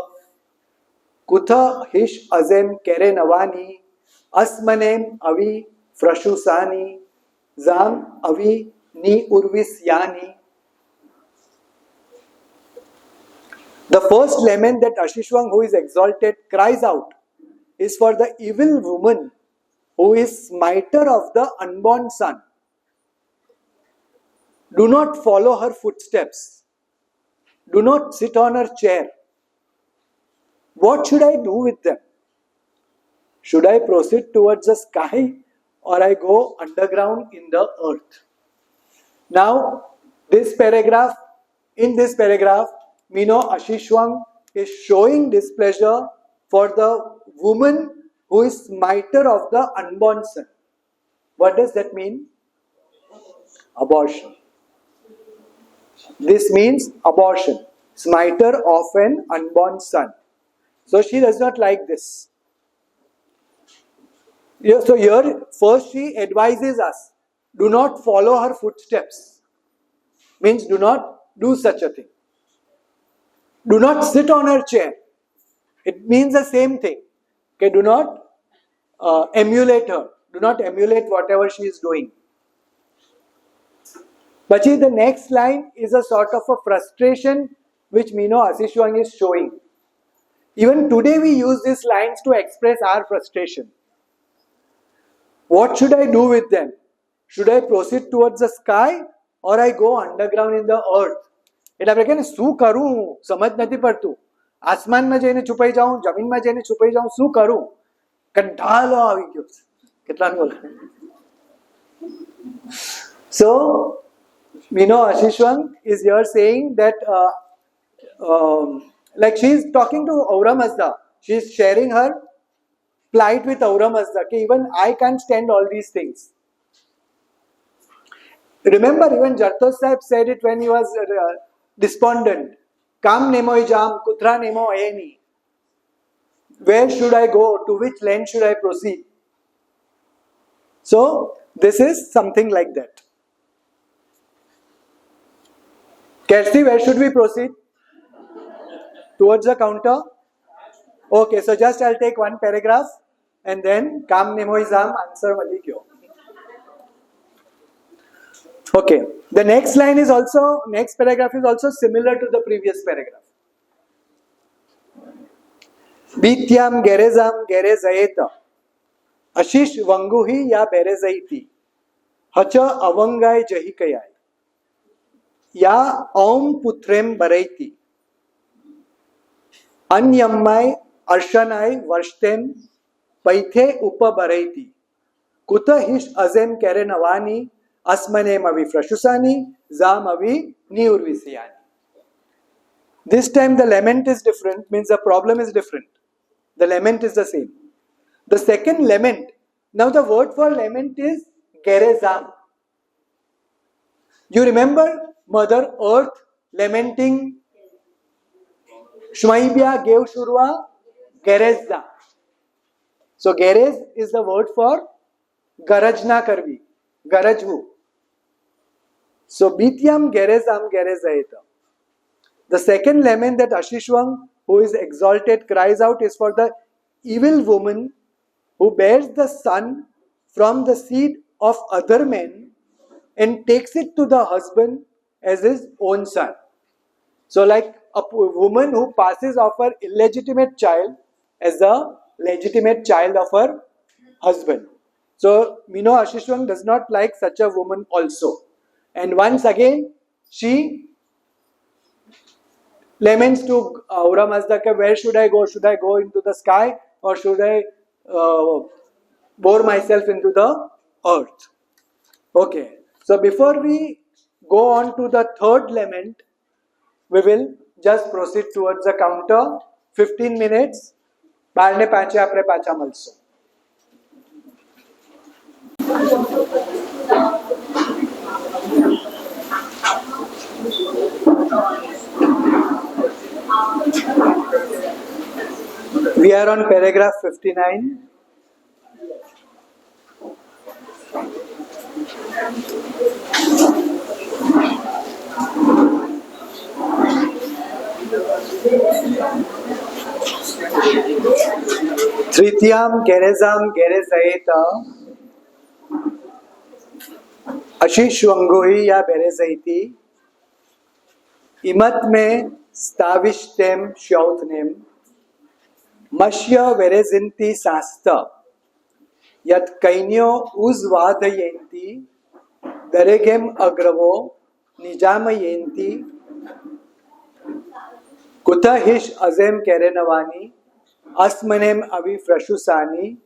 Kutha hish azem kere navani, asmanem avi frashusani, zam avi ni urvis yani. The first lament that Ashishwang, who is exalted, cries out is for the evil woman who is smiter of the unborn son. Do not follow her footsteps. Do not sit on her chair. What should I do with them? Should I proceed towards the sky or I go underground in the earth? Now, in this paragraph, Mino Ashishwang is showing displeasure for the woman who is smiter of the unborn son. What does that mean? Abortion. This means abortion. Smiter of an unborn son. So she does not like this. So here, first she advises us, do not follow her footsteps. Means do not do such a thing. Do not sit on her chair. It means the same thing. Okay, do not emulate her. Do not emulate whatever she is doing. But see, the next line is a sort of a frustration which Mino Ashishwang is showing. Even today we use these lines to express our frustration. What should I do with them? Should I proceed towards the sky or I go underground in the earth? એટલે આપણે કહે ને શું કરું હું સમજ નથી પડતું. આસમાનમાં જઈને છુપાઈ જાઉં, જમીનમાં જઈને છુપાઈ જાઉં, શું કરું? કંટાળો આવી ગયો છે. કેટલાનું બોલે? So Mino Ashishwang is here saying that like she is talking to Aura Mazda. She is sharing her plight with Aura Mazda. Okay, even I can't stand all these things. Remember, even Jartosh Sahib said it when he was despondent. Kam nemoy jam, kutra nemo ayeni. Where should I go? To which land should I proceed? So, this is something like that. Kersti, where should we proceed? Towards the counter? Okay, so just I'll take one paragraph and then Kam Nemoy Zam answer Malikyo. Okay, the next paragraph is also similar to the previous paragraph. Bityam gerezam gerezayeta Ashish vanguhi ya berezaiti Hacha avangai jahikayai Ya aum putrem baraiti Anyammai arshanai varshtem paithe upa baraiti Kuta hish azem kere navani Asmanem avi frashusani, zam avi niurvisiyani. This time the lament is different, means the problem is different. The lament is the same. The second lament, now the word for lament is gerezam. You remember Mother Earth lamenting Shmaibya gave Shurwa gerezda. So gerez is the word for garajna karvi, garajvu. So Bityam gerezam gerezayeta. The second lament that Ashishwang, who is exalted, cries out is for the evil woman who bears the son from the seed of other men and takes it to the husband as his own son. So like a woman who passes off her illegitimate child as the legitimate child of her husband. So Mino Ashishwang does not like such a woman also. And once again, she laments to Aura Mazda, where should I go? Should I go into the sky or should I bore myself into the earth? Okay, so before we go on to the third lament, we will just proceed towards the counter. 15 minutes. બારને પાંચે આપણે પાછા મળશું. We are on paragraph 59. Tritiam gerezam gerezayeta ashishwangohi ya berezaiti imat में stavishtem shyautnem mashya verezinti sasta yat kainyo uzvadayenti daregem agravo nijamayenti kutahish azem kerenavani asmanem avi frashusani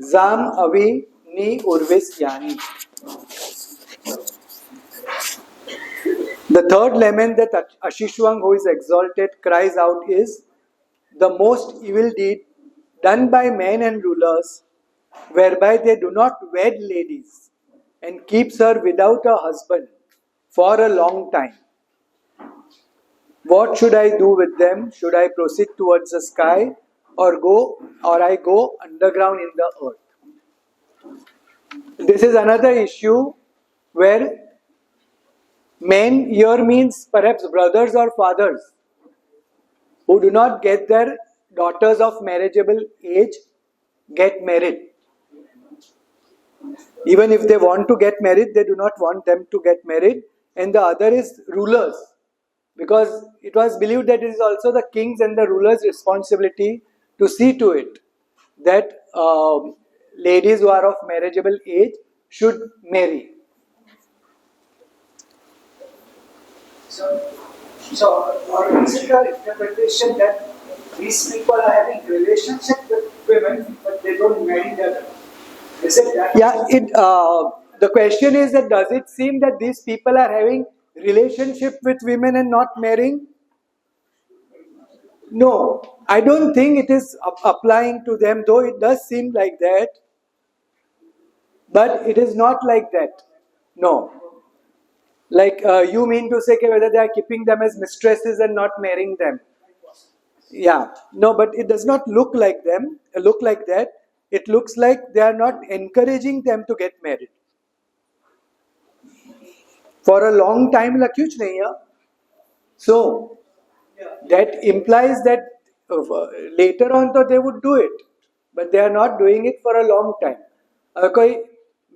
zam avi ni urvis yani. The third lament that Ashishwang, who is exalted, cries out is the most evil deed done by men and rulers, whereby they do not wed ladies and keeps her without a husband for a long time. What should I do with them? Should I proceed towards the sky or I go underground in the earth? This is another issue where men here means perhaps brothers or fathers who do not get their daughters of marriageable age get married. Even if they want to get married, they do not want them to get married. And the other is rulers, because it was believed that it is also the king's and the ruler's responsibility to see to it that ladies who are of marriageable age should marry. So, or is it the interpretation that these people are having relationship with women, but they don't marry them? Is it that? Yeah, the question is that does it seem that these people are having relationship with women and not marrying? No, I don't think it is applying to them, though it does seem like that. But it is not like that. No. Like you mean to say whether they are keeping them as mistresses and not marrying them. Yeah. No, but it does not look like them. Look like that. It looks like they are not encouraging them to get married. For a long time, lakyuch nahi hai. So that implies that later on though they would do it, but they are not doing it for a long time. Koi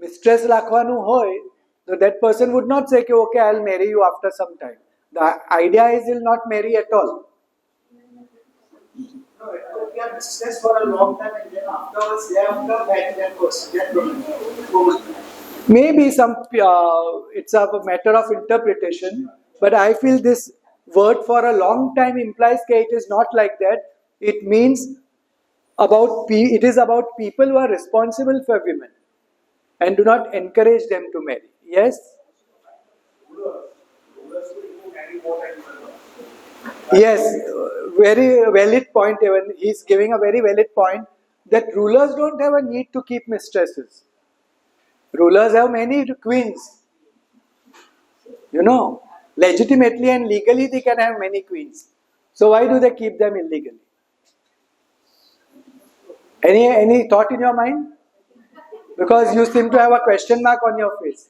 mistress rakhwanu hoy, so that person would not say, okay, I'll marry you after some time. The idea is he'll not marry at all. No, it could be a mistress for a long time and then afterwards they have to marry that person, that woman. Maybe it's a matter of interpretation, but I feel this word for a long time implies that it is not like that. It means it is about people who are responsible for women and do not encourage them to marry. Yes? Yes, very valid point. Even he's giving a very valid point that rulers don't have a need to keep mistresses. Rulers have many queens. You know, legitimately and legally they can have many queens. So why do they keep them illegally? Any thought in your mind? Because you seem to have a question mark on your face.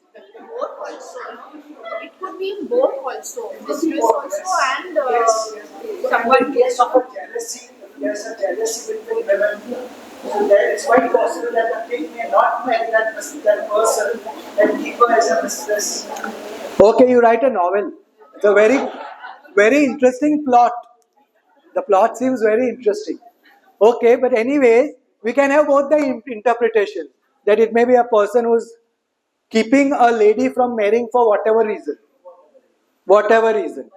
Both also, no? It could be both also. Mistress also and someone Yes, of a jealousy, there's a jealousy between women. So that it's quite possible that the king may not marry that person and keep her as a mistress. Okay, you write a novel. It's a very, very interesting plot. The plot seems very interesting. Okay, but anyway, we can have both the interpretation. That it may be a person who's keeping a lady from marrying for whatever reason. Whatever reason.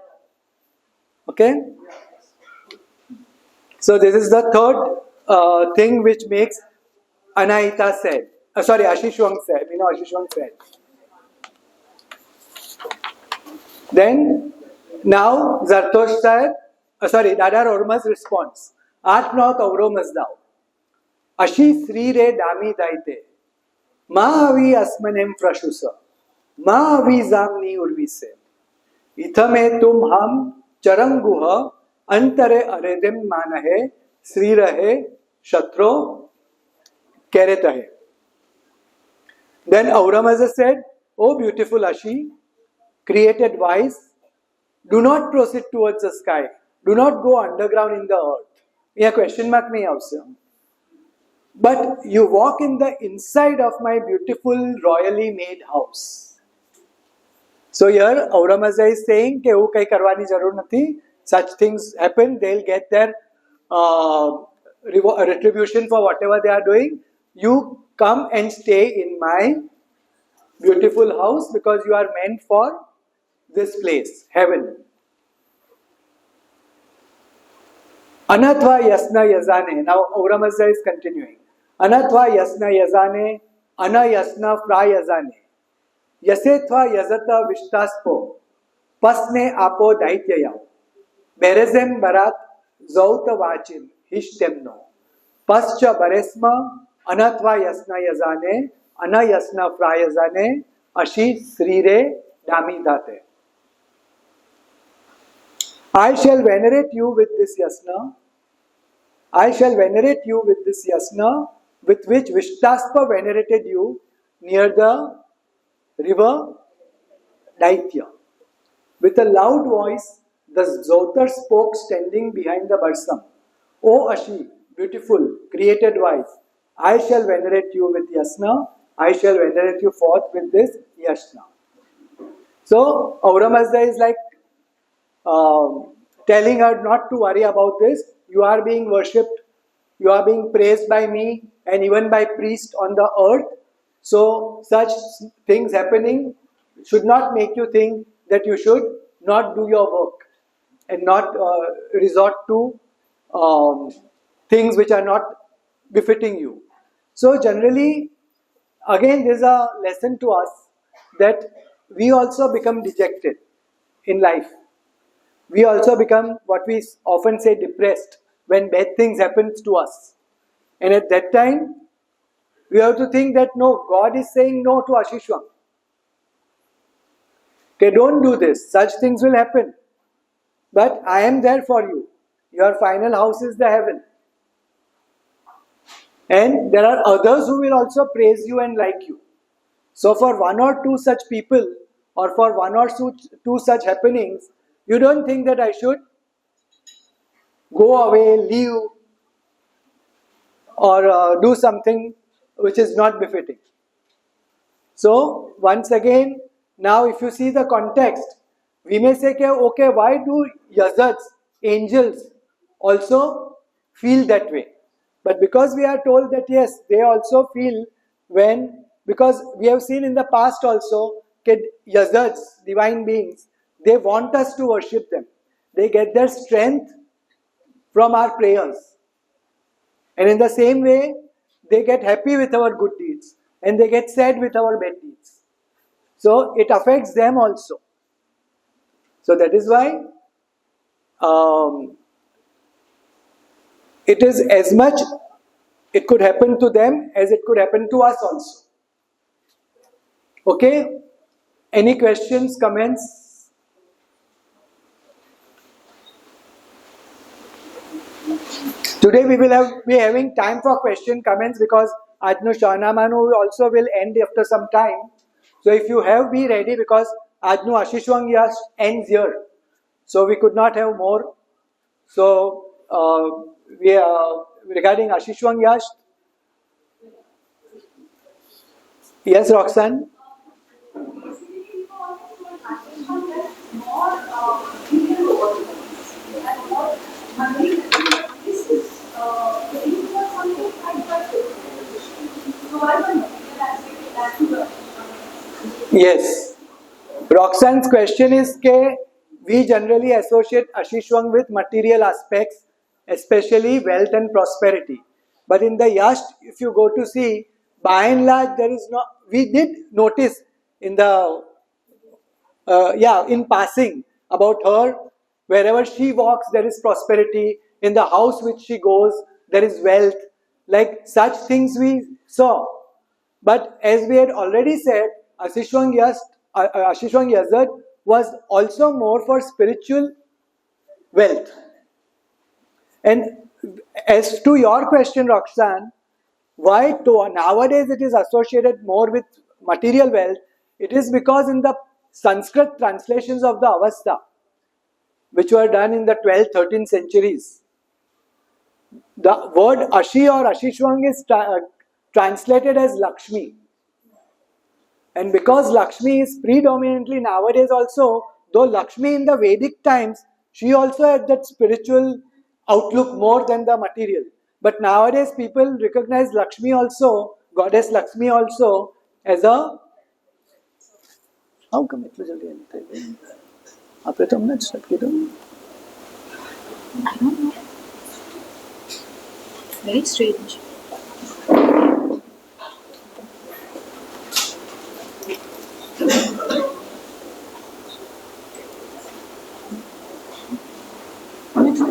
Okay? So this is the third thing which makes Anahita sad. Ashishwang sad. We know Ashishwang sad. Then, now Zartoshta, Dadar Orma's response. Atma Kauro Mazdao. Ashi Sri Re Dami Daite. Maavi Asmanem Frashusa. Maavi Zamni Urvise. Ithame tum ham charanguha antare aredem manahe Sri Rahe Shatro Keretahe. Then Auramaza said, O beautiful Ashi, created wise, do not proceed towards the sky. Do not go underground in the earth. Yeah, question mark nahi aavse. but you walk in the inside of my beautiful royally made house. So here Auramazda is saying કે એવું કઈ કરવાની જરૂર નથી. Such things happen, they'll get their retribution for whatever they are doing. You come and stay in my beautiful house because you are meant for this place, heaven. Anatva yasna yazane. Now Auramazda is continuing. Anatva yasna yazane, ana yasna fra yazane. Yasetva yazata vishtaspo, pasne apo daityaya. Berezem barat zauta vachin hishtemno. Pascha baresma, anatva yasna yazane, ana yasna fra yazane, ashi srire damidate. I shall venerate you with this yasna. I shall venerate you with this yasna with which Vishtaspa venerated you near the river Daitya. With a loud voice, the Zotar spoke standing behind the Barsam. O Ashi, beautiful, created wife, I shall venerate you with yasna. I shall venerate you forth with this yasna. So Auramazda is like telling her not to worry about this. You are being worshipped, you are being praised by me and even by priests on the earth. So such things happening should not make you think that you should not do your work and not resort to things which are not befitting you. So generally, again, there is a lesson to us that we also become dejected in life. We also become what we often say depressed when bad things happen to us. And at that time, we have to think that no, God is saying no to Ashishwang. Okay, don't do this. Such things will happen. But I am there for you. Your final house is the heaven. And there are others who will also praise you and like you. So for one or two such people, or for one or two such happenings, you don't think that I should go away, leave, or do something which is not befitting. So once again, now if you see the context, we may say, okay, why do yazats, angels, also feel that way? But because we are told that yes, they also feel when, because we have seen in the past also, yazats, divine beings, they want us to worship them. They get their strength from our prayers. And in the same way, they get happy with our good deeds and they get sad with our bad deeds. So it affects them also. So that is why it is as much it could happen to them as it could happen to us also. Okay? Any questions, comments? Today we will be having time for question, comments because Ajnu Shahnamanu also will end after some time. So if you have, be ready because Ajnu Ashishwang Yash ends here. So we could not have more. So we are regarding Ashishwang Yash. Yes, Roxanne? Yes. Roxanne's question is that we generally associate Ashishwang with material aspects, especially wealth and prosperity. But in the Yash, if you go to see, by and large, there is no. We did notice in the in passing about her, wherever she walks, there is prosperity. In the house which she goes, there is wealth. Like such things we saw. But as we had already said, Ashishwang Yazat was also more for spiritual wealth. And as to your question, Roxanne, why nowadays it is associated more with material wealth? It is because in the Sanskrit translations of the Avesta, which were done in the 12th, 13th centuries, The word Ashi or Ashishwang is translated as Lakshmi. And because Lakshmi is predominantly nowadays also, though Lakshmi in the Vedic times, she also had that spiritual outlook more than the material. But nowadays people recognize Lakshmi also, goddess Lakshmi also, as a... How come इतना जल्दी आते हैं? आपने तो हमने start किया था. I don't know. Very strange.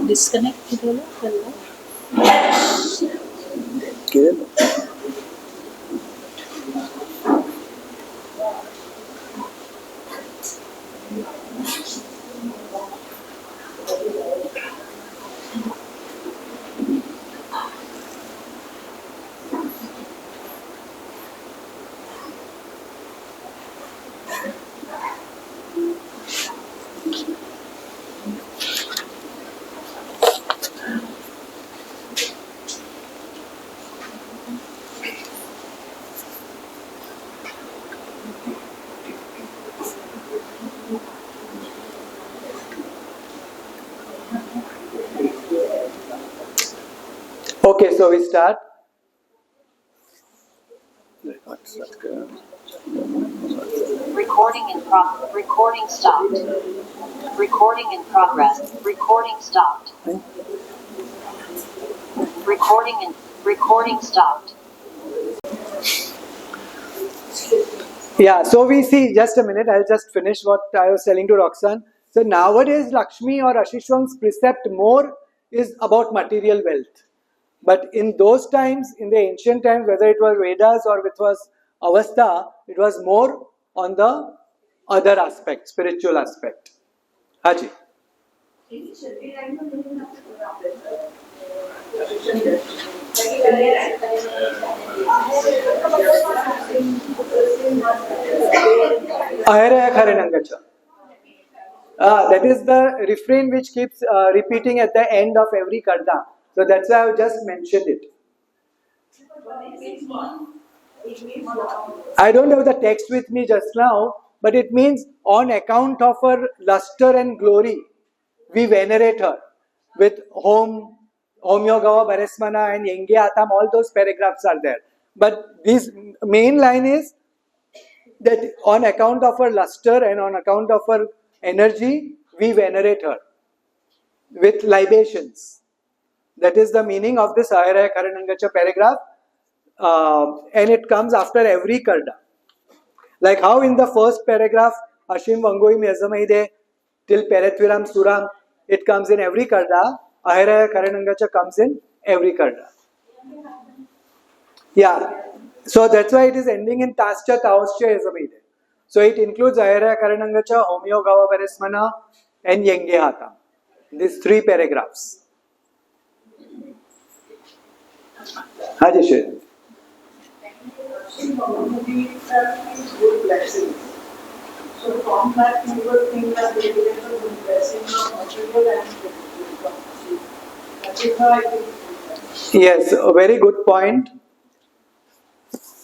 Disconnect किधर है? किधर? Okay, so we start. Recording stopped. Recording in progress. Recording stopped. Recording stopped. Yeah, so we see, just a minute, I'll just finish what I was telling to Roxanne. So nowadays Lakshmi or Ashishwang's precept more is about material wealth. But in those times, in the ancient times, whether it was Vedas or it was Avastha, it was more on the other aspect, spiritual aspect. Haji. Ahiraya Karanangacha. That is the refrain which keeps repeating at the end of every karda. So that's why I just mentioned it. I don't have the text with me just now, but it means on account of her luster and glory, we venerate her. With Om Yogava Baresmana and Yenge Atam, all those paragraphs are there. But this main line is that on account of her luster and on account of her energy, we venerate her with libations. That is the meaning of this Ahiraya Karanangacha paragraph, and it comes after every karda. Like how in the first paragraph, Ashim Vangoim Yazamaide till Peretviram Suram, it comes in every karda. Ahiraya Karanangacha comes in every karda. Yeah, so that's why it is ending in Tascha Taoscha Yazamaide. So it includes Ahiraya Karanangacha, Homyo Gava Paresmana, and Yenge Hatam. These three paragraphs. Haji Shri. Good blessings. So from that you will think that they will get a good blessing of material and spiritual. That is how I think. Yes, a very good point.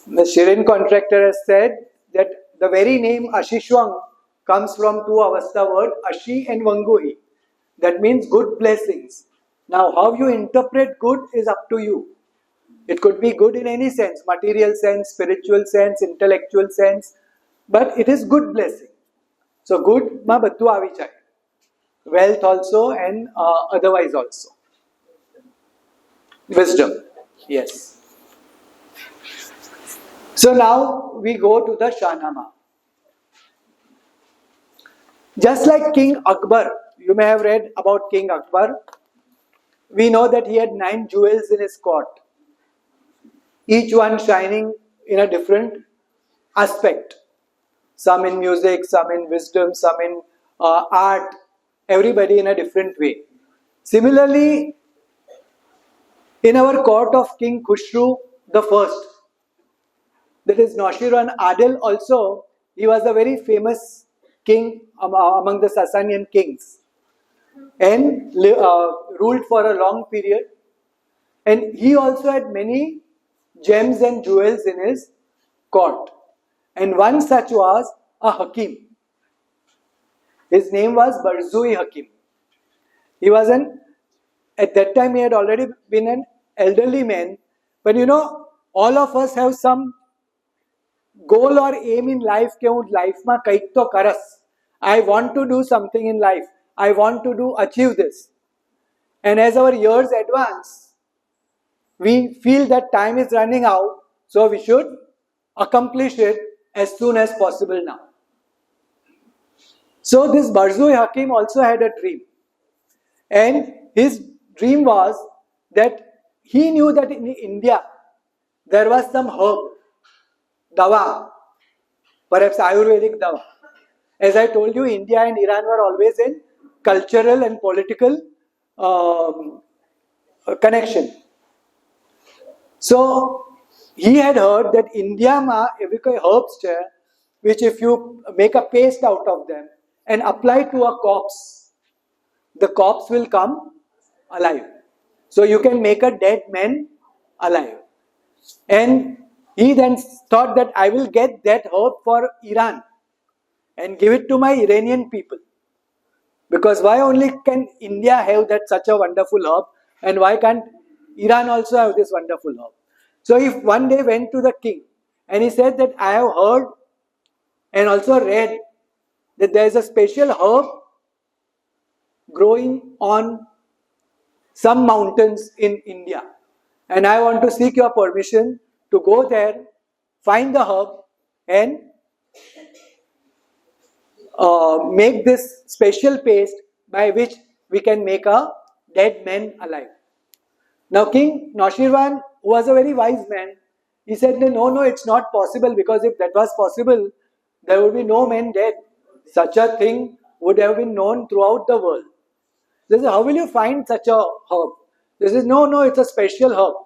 The Shirin contractor has said that the very name Ashishwang comes from two Avastha words, Ashi and Vanguhi. That means good blessings. Now, how you interpret good is up to you. It could be good in any sense, material sense, spiritual sense, intellectual sense, but it is good blessing. So good ma battu avi chahiye. Wealth also and otherwise also. Wisdom, yes. So now we go to the Shahnama. Just like King Akbar, you may have read about King Akbar. We know that he had 9 jewels in his court. Each one shining in a different aspect. Some in music, some in wisdom, some in art. Everybody in a different way. Similarly, in our court of King Khushru the first, that is Noshiran Adil also, he was a very famous king among the Sasanian kings and ruled for a long period. And he also had many gems and jewels in his court. And one such was a Hakim. His name was Barzui Hakim. He was at that time he had already been an elderly man. But you know, all of us have some goal or aim in life કે હું લાઈફમાં કંઈક તો કરસ. I want to do something in life. I want to achieve this. And as our years advance, we feel that time is running out, so we should accomplish it as soon as possible now. So this Barzui Hakim also had a dream. And his dream was that he knew that in India there was some herb, dawa, perhaps Ayurvedic dawa. As I told you, India and Iran were always in cultural and political connection. So he had heard that India ma એવી કોઈ herbs છે which if you make a paste out of them and apply to a corpse, the corpse will come alive. So you can make a dead man alive. And he then thought that I will get that herb for Iran and give it to my Iranian people. Because why only can India have that such a wonderful herb, and why can't Iran also have this wonderful herb? So he one day went to the king and he said that I have heard and also read that there is a special herb growing on some mountains in India, and I want to seek your permission to go there, find the herb and make this special paste by which we can make a dead man alive. Now King Noshirwan, who was a very wise man, he said, no, it's not possible, because if that was possible, there would be no man dead. Such a thing would have been known throughout the world. This is, how will you find such a herb? This is, no, it's a special herb.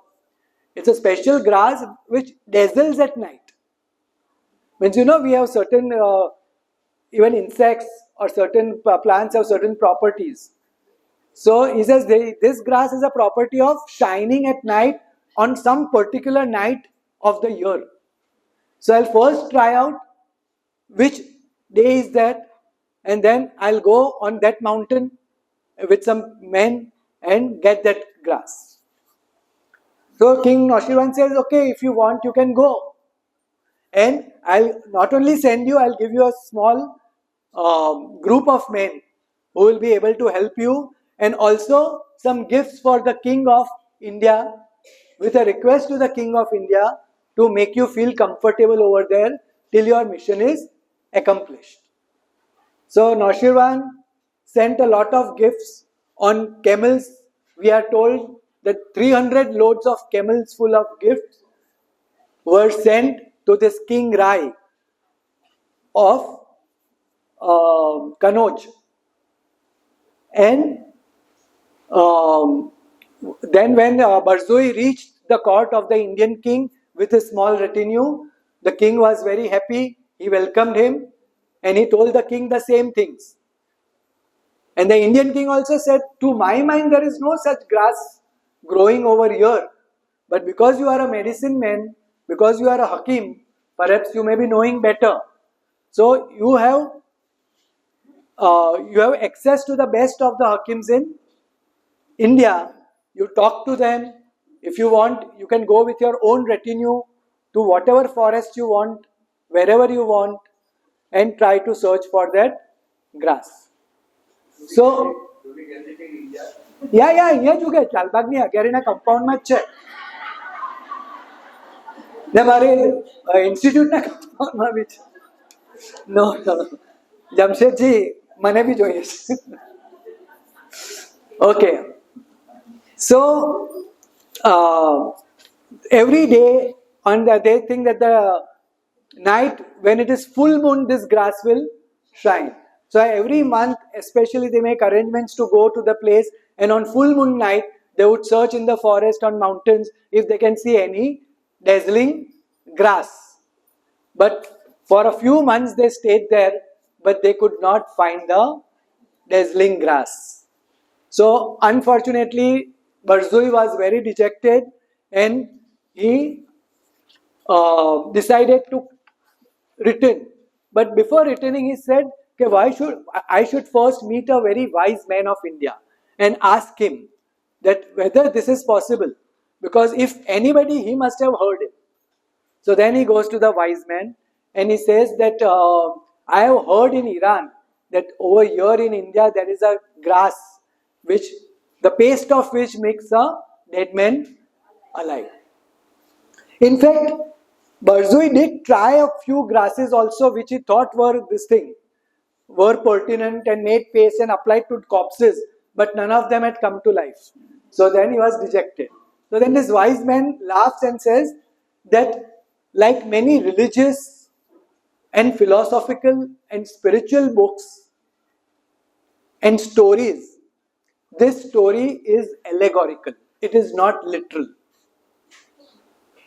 It's a special grass which dazzles at night. Means, you know, we have certain, even insects or certain plants have certain properties. So he says this grass is a property of shining at night on some particular night of the year. So I'll first try out which day is that, and then I'll go on that mountain with some men and get that grass. So King Noshirwan says, okay, if you want, you can go. And I'll not only send you, I'll give you a small group of men who will be able to help you, and also some gifts for the King of India, with a request to the King of India to make you feel comfortable over there till your mission is accomplished. So Noshirwan sent a lot of gifts on camels. We are told that 300 loads of camels full of gifts were sent to this King Rai of Kanauj. And then when Barzui reached the court of the Indian king with a small retinue, the king was very happy. He welcomed him and he told the king the same things. And the Indian king also said, to my mind there is no such grass growing over here. But because you are a medicine man, because you are a Hakim, perhaps you may be knowing better. So you have access to the best of the Hakims in India. You talk to them. If you want, you can go with your own retinue to whatever forest you want, wherever you want, and try to search for that grass. So, અહીંયા જ ઉગે, ચાલબાગની અગિયારીના કમ્પાઉન્ડમાં જ છે ને મારે ઇન્સ્ટિટ્યૂટના કમ્પાઉન્ડમાં બી છે. નો જમશેદજી મને બી જોઈએ છે. Okay. So every day they think that the night when it is full moon, this grass will shine. So every month, especially, they make arrangements to go to the place, and on full moon night they would search in the forest, on mountains, if they can see any dazzling grass. But for a few months they stayed there, but they could not find the dazzling grass. So unfortunately, Barzoi was very dejected and he decided to return. But before returning, he said, okay, why should I should first meet a very wise man of India and ask him that whether this is possible. Because if anybody, he must have heard it. So then he goes to the wise man and he says that I have heard in Iran that over here in India there is a grass which the paste of which makes a dead man alive. In fact, Barzoi did try a few grasses also which he thought were this thing, were pertinent and made paste and applied to corpses, but none of them had come to life. So then he was dejected. So then this wise man laughs and says that like many religious and philosophical and spiritual books and stories, this story is allegorical. It is not literal.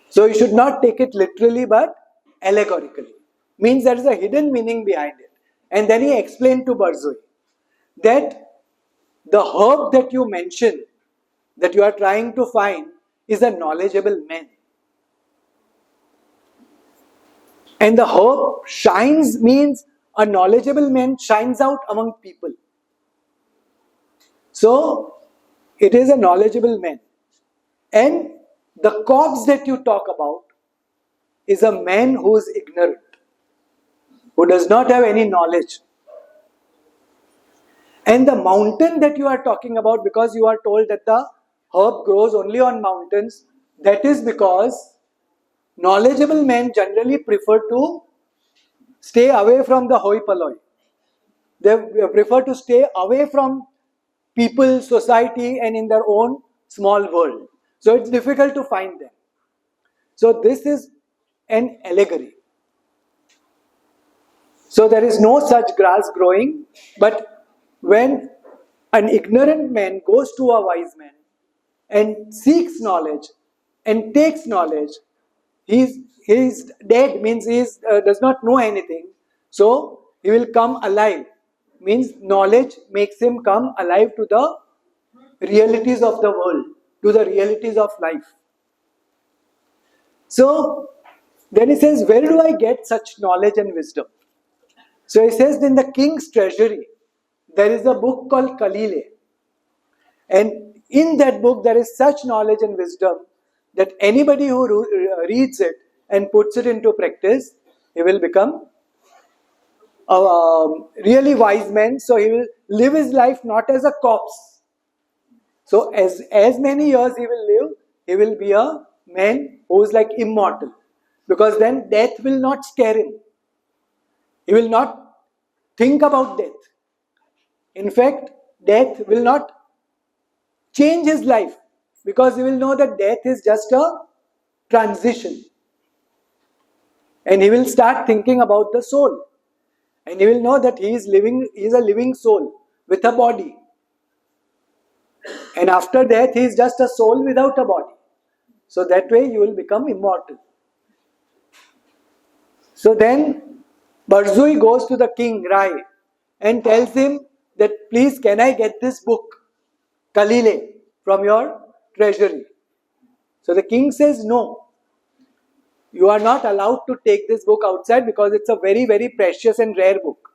So you should not take it literally but allegorically. Means there is a hidden meaning behind it. And then he explained to Barzoi that the herb that you mention, that you are trying to find, is a knowledgeable man. And the herb shines means a knowledgeable man shines out among people. So it is a knowledgeable man. And the corpse that you talk about is a man who is ignorant, who does not have any knowledge. And the mountain that you are talking about, because you are told that the herb grows only on mountains, that is because knowledgeable men generally prefer to stay away from the hoi polloi. They prefer to stay away from people, society, and in their own small world. So it's difficult to find them. So this is an allegory. So there is no such grass growing, but when an ignorant man goes to a wise man and seeks knowledge and takes knowledge, he is dead, means he does not know anything. So he will come alive, means knowledge makes him come alive to the realities of the world, to the realities of life. So then he says, where do I get such knowledge and wisdom? So he says, in the king's treasury, there is a book called Kalile. And in that book, there is such knowledge and wisdom that anybody who reads it and puts it into practice, he will become a really wise man. So he will live his life not as a corpse. So as many years he will live, he will be a man who is like immortal. Because then death will not scare him. He will not think about death. In fact, death will not change his life, because he will know that death is just a transition. And he will start thinking about the soul. And he will know that he is a living soul with a body. And after death, he is just a soul without a body. So that way you will become immortal. So then Barzoi goes to the king, Rai, and tells him that, please, can I get this book, Kalile, from your treasury? So the king says, no, you are not allowed to take this book outside because it's a very, very precious and rare book.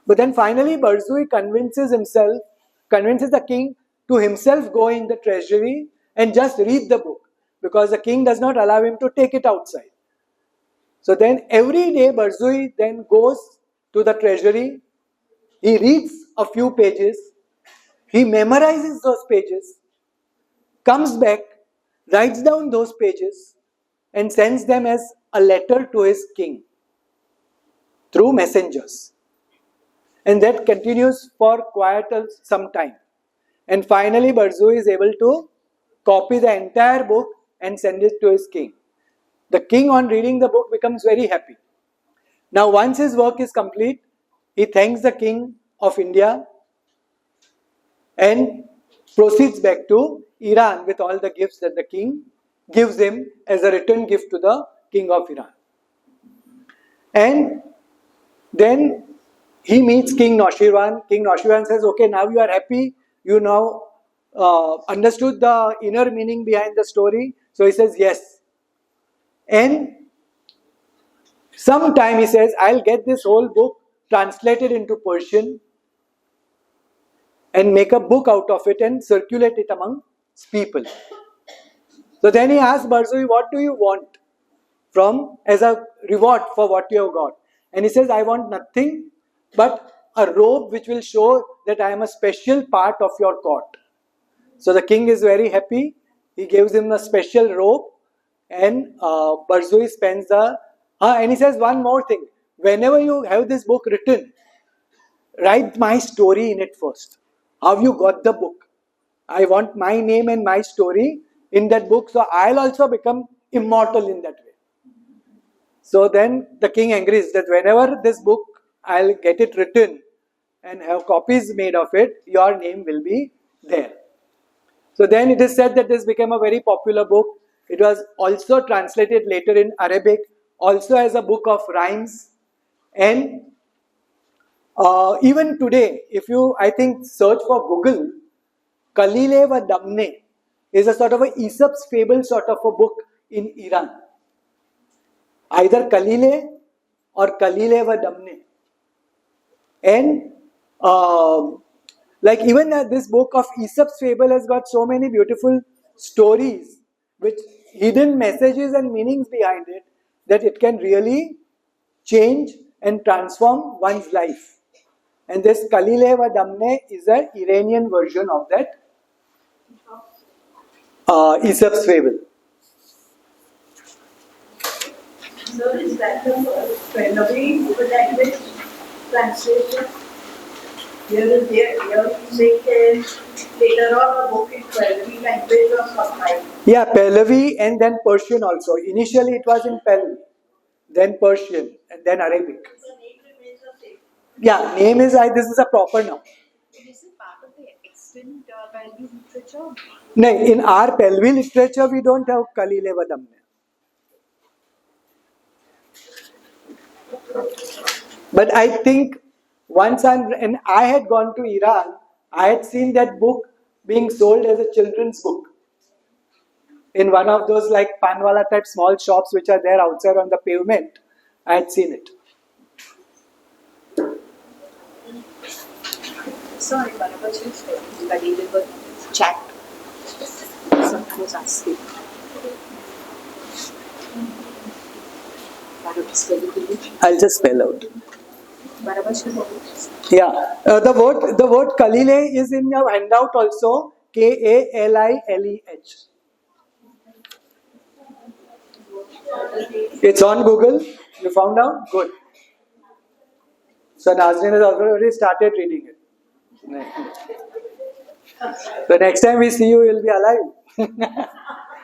But then finally Barzoi convinces the king to himself go in the treasury and just read the book, because the king does not allow him to take it outside. So then every day Barzoi then goes to the treasury, he reads a few pages, he memorizes those pages, comes back, writes down those pages and sends them as a letter to his king through messengers. And that continues for quite some time. And finally Barzoi is able to copy the entire book and send it to his king. The king, on reading the book, becomes very happy. Now once his work is complete, he thanks the king of India and proceeds back to Iran with all the gifts that the king gives him as a return gift to the king of Iran. And then he meets King Noshirwan. King Noshirwan says, okay, now you are happy, you now understood the inner meaning behind the story? So he says yes. And sometime he says, I'll get this whole book translated into Persian and make a book out of it and circulate it among people. So then he asked Barzoi, what do you want from as a reward for what you have got? And he says, I want nothing but a robe which will show that I am a special part of your court. So the king is very happy. He gives him a special robe, and Barzoi spends the. And he says one more thing. Whenever you have this book written, write my story in it first. How you got the book? I want my name and my story in that book, so I'll also become immortal in that way. So then the king agrees that whenever this book, I'll get it written and have copies made of it, your name will be there. So then it is said that this became a very popular book. It was also translated later in Arabic, also as a book of rhymes. And even today, if you, I think, search for Google, Kalile va Damne is a sort of a Aesop's fable sort of a book in Iran. Either Kalile or Kalile va Damne. And like even this book of Aesop's fable has got so many beautiful stories with hidden messages and meanings behind it that it can really change and transform one's life. And this Kalile va Damne is an Iranian version of that Aesop's fable. So is that the Pahlavi language translation? Here you say later on a book in Pahlavi language or something. Yeah, Pahlavi and then Persian also. Initially it was in Pahlavi, then Persian and then Arabic. The name remains the same. Yeah, name is, this is a proper noun. Is it part of the extant value literature? No, in our Pahlavi literature we don't have Kalile va Damne. But I think once and I had gone to Iran, I had seen that book being sold as a children's book in one of those like Panwala type small shops which are there outside on the pavement. I had seen it. Sorry, Barabar just Kalile va chat. Someone was asking. I'll just spell out. Barabar Yeah, the word Kalile is in your handout also. Kalileh. It's on Google. You found out? Good. So Nazreen has already started reading it. The next time we see you, you'll be alive.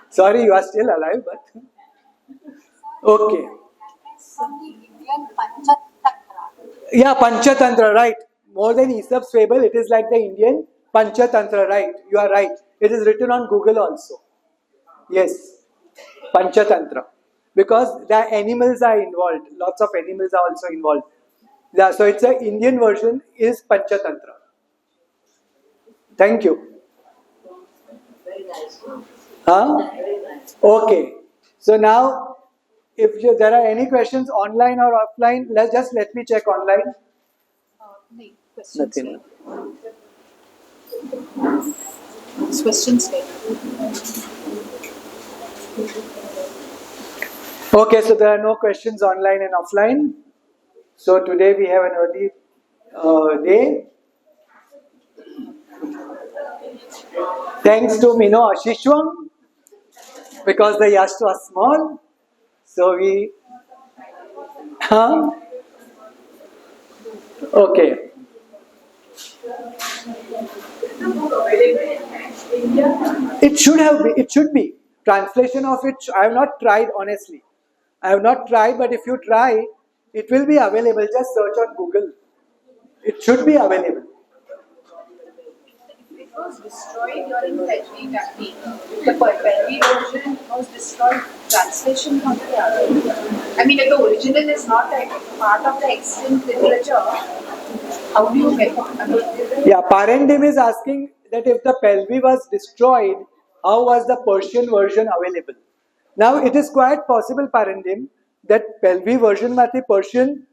Sorry, you are still alive, but okay. Yeah, Panchatantra, right. More than Aesop's fable, it is like the Indian Panchatantra, right. You are right. It is written on Google also. Yes, Panchatantra. Because the animals are involved. Lots of animals are also involved. Yeah, so it's an Indian version is Panchatantra. Thank you. Very nice. Huh? Okay. So now, if there are any questions online or offline, let me check online. No, questions. Nothing. Questions. Okay, so there are no questions online and offline. So today we have an early day. Thanks to Mino Ashishwam, because the yash was small. So we. Okay. It should have been. It should be. Translation of it, I have not tried honestly. I have not tried, but if you try, it will be available. Just search on Google. It should be available. It was destroyed during Pahlavi technique. The Pahlavi version was destroyed. Translation from the other. I mean, if the original is not like part of the extant literature, how do you get it? I mean, Yeah, Parendim is asking, that if the Pelvi was destroyed, how was the Persian version available? Now it is quite possible, Parandim, that Pelvi version માંથી Persian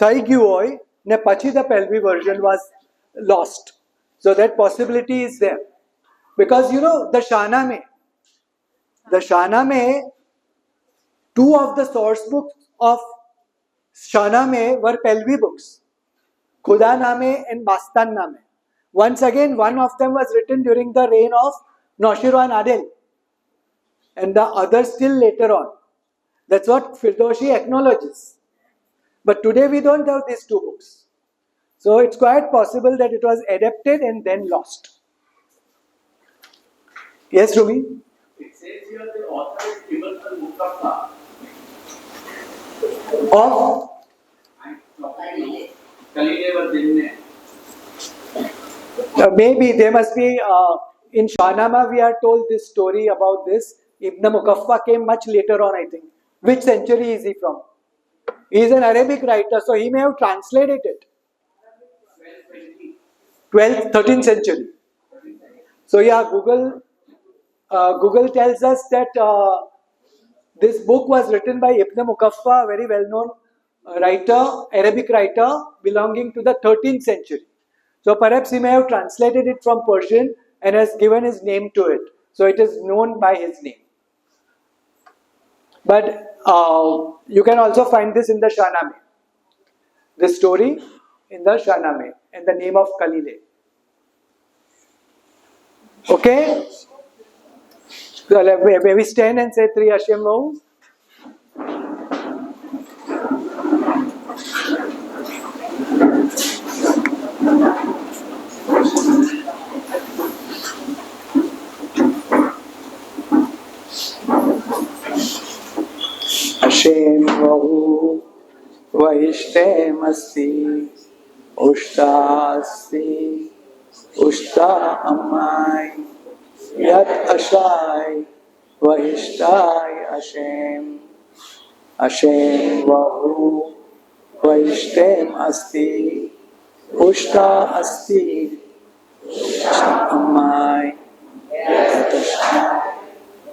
થઈ ગયું હોય ને પછી the Pelvi version was lost. So that possibility is there. Because you know, the Shahnameh, two of the source books of Shahnameh were Pelvi books, Khudanameh and Bastannameh. Once again, one of them was written during the reign of Noshiroan Adil, and the other still later on. That's what Firdoshi acknowledges. But today we don't have these two books. So it's quite possible that it was adapted and then lost. Yes, Rumi? It says here the author is Ibn al-Muqaffa. Of Khalil was Dinne. maybe there must be, in Shahnameh we are told this story about this. Ibn Muqaffa came much later on, I think. Which century is he from? He is an Arabic writer, so he may have translated it. 12th, 13th century. So yeah, Google tells us that this book was written by Ibn Muqaffa, a very well-known writer, Arabic writer belonging to the 13th century. So perhaps he may have translated it from Persian and has given his name to it. So it is known by his name. But you can also find this in the Shahnameh. This story in the Shahnameh and the name of Khalil. Okay? So may we stand and say Tri Hashem Vahu? Hashem Vahu Vaishtem Asti Ushta Asti Ushta Amai Yat Ashai Vaishtai Hashem Hashem Vahu Vaishtem Asti Ushta Asti Ushta Amai Yat Ashai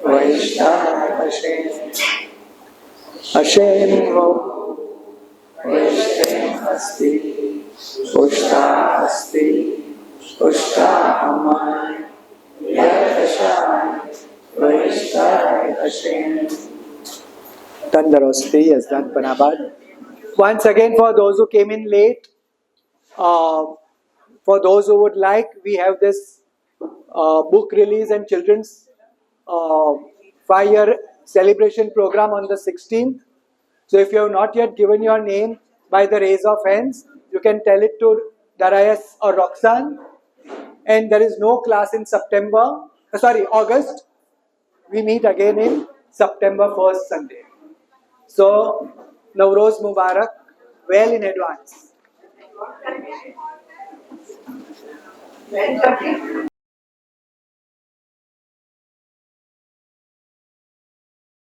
Vaishtai Hashem Hashem Vahu Vaishtem Asti Ushta Asti Ushta Amai Tandarosthi has done Panabad. Once again, for those who came in late, for those who would like, we have this book release and children's 5-year celebration program on the 16th. So if you have not yet given your name by the raise of hands, you can tell it to Darayas or Roxanne. And there is no class in August. We meet again in September 1st Sunday. So, Navroz Mubarak, well in advance.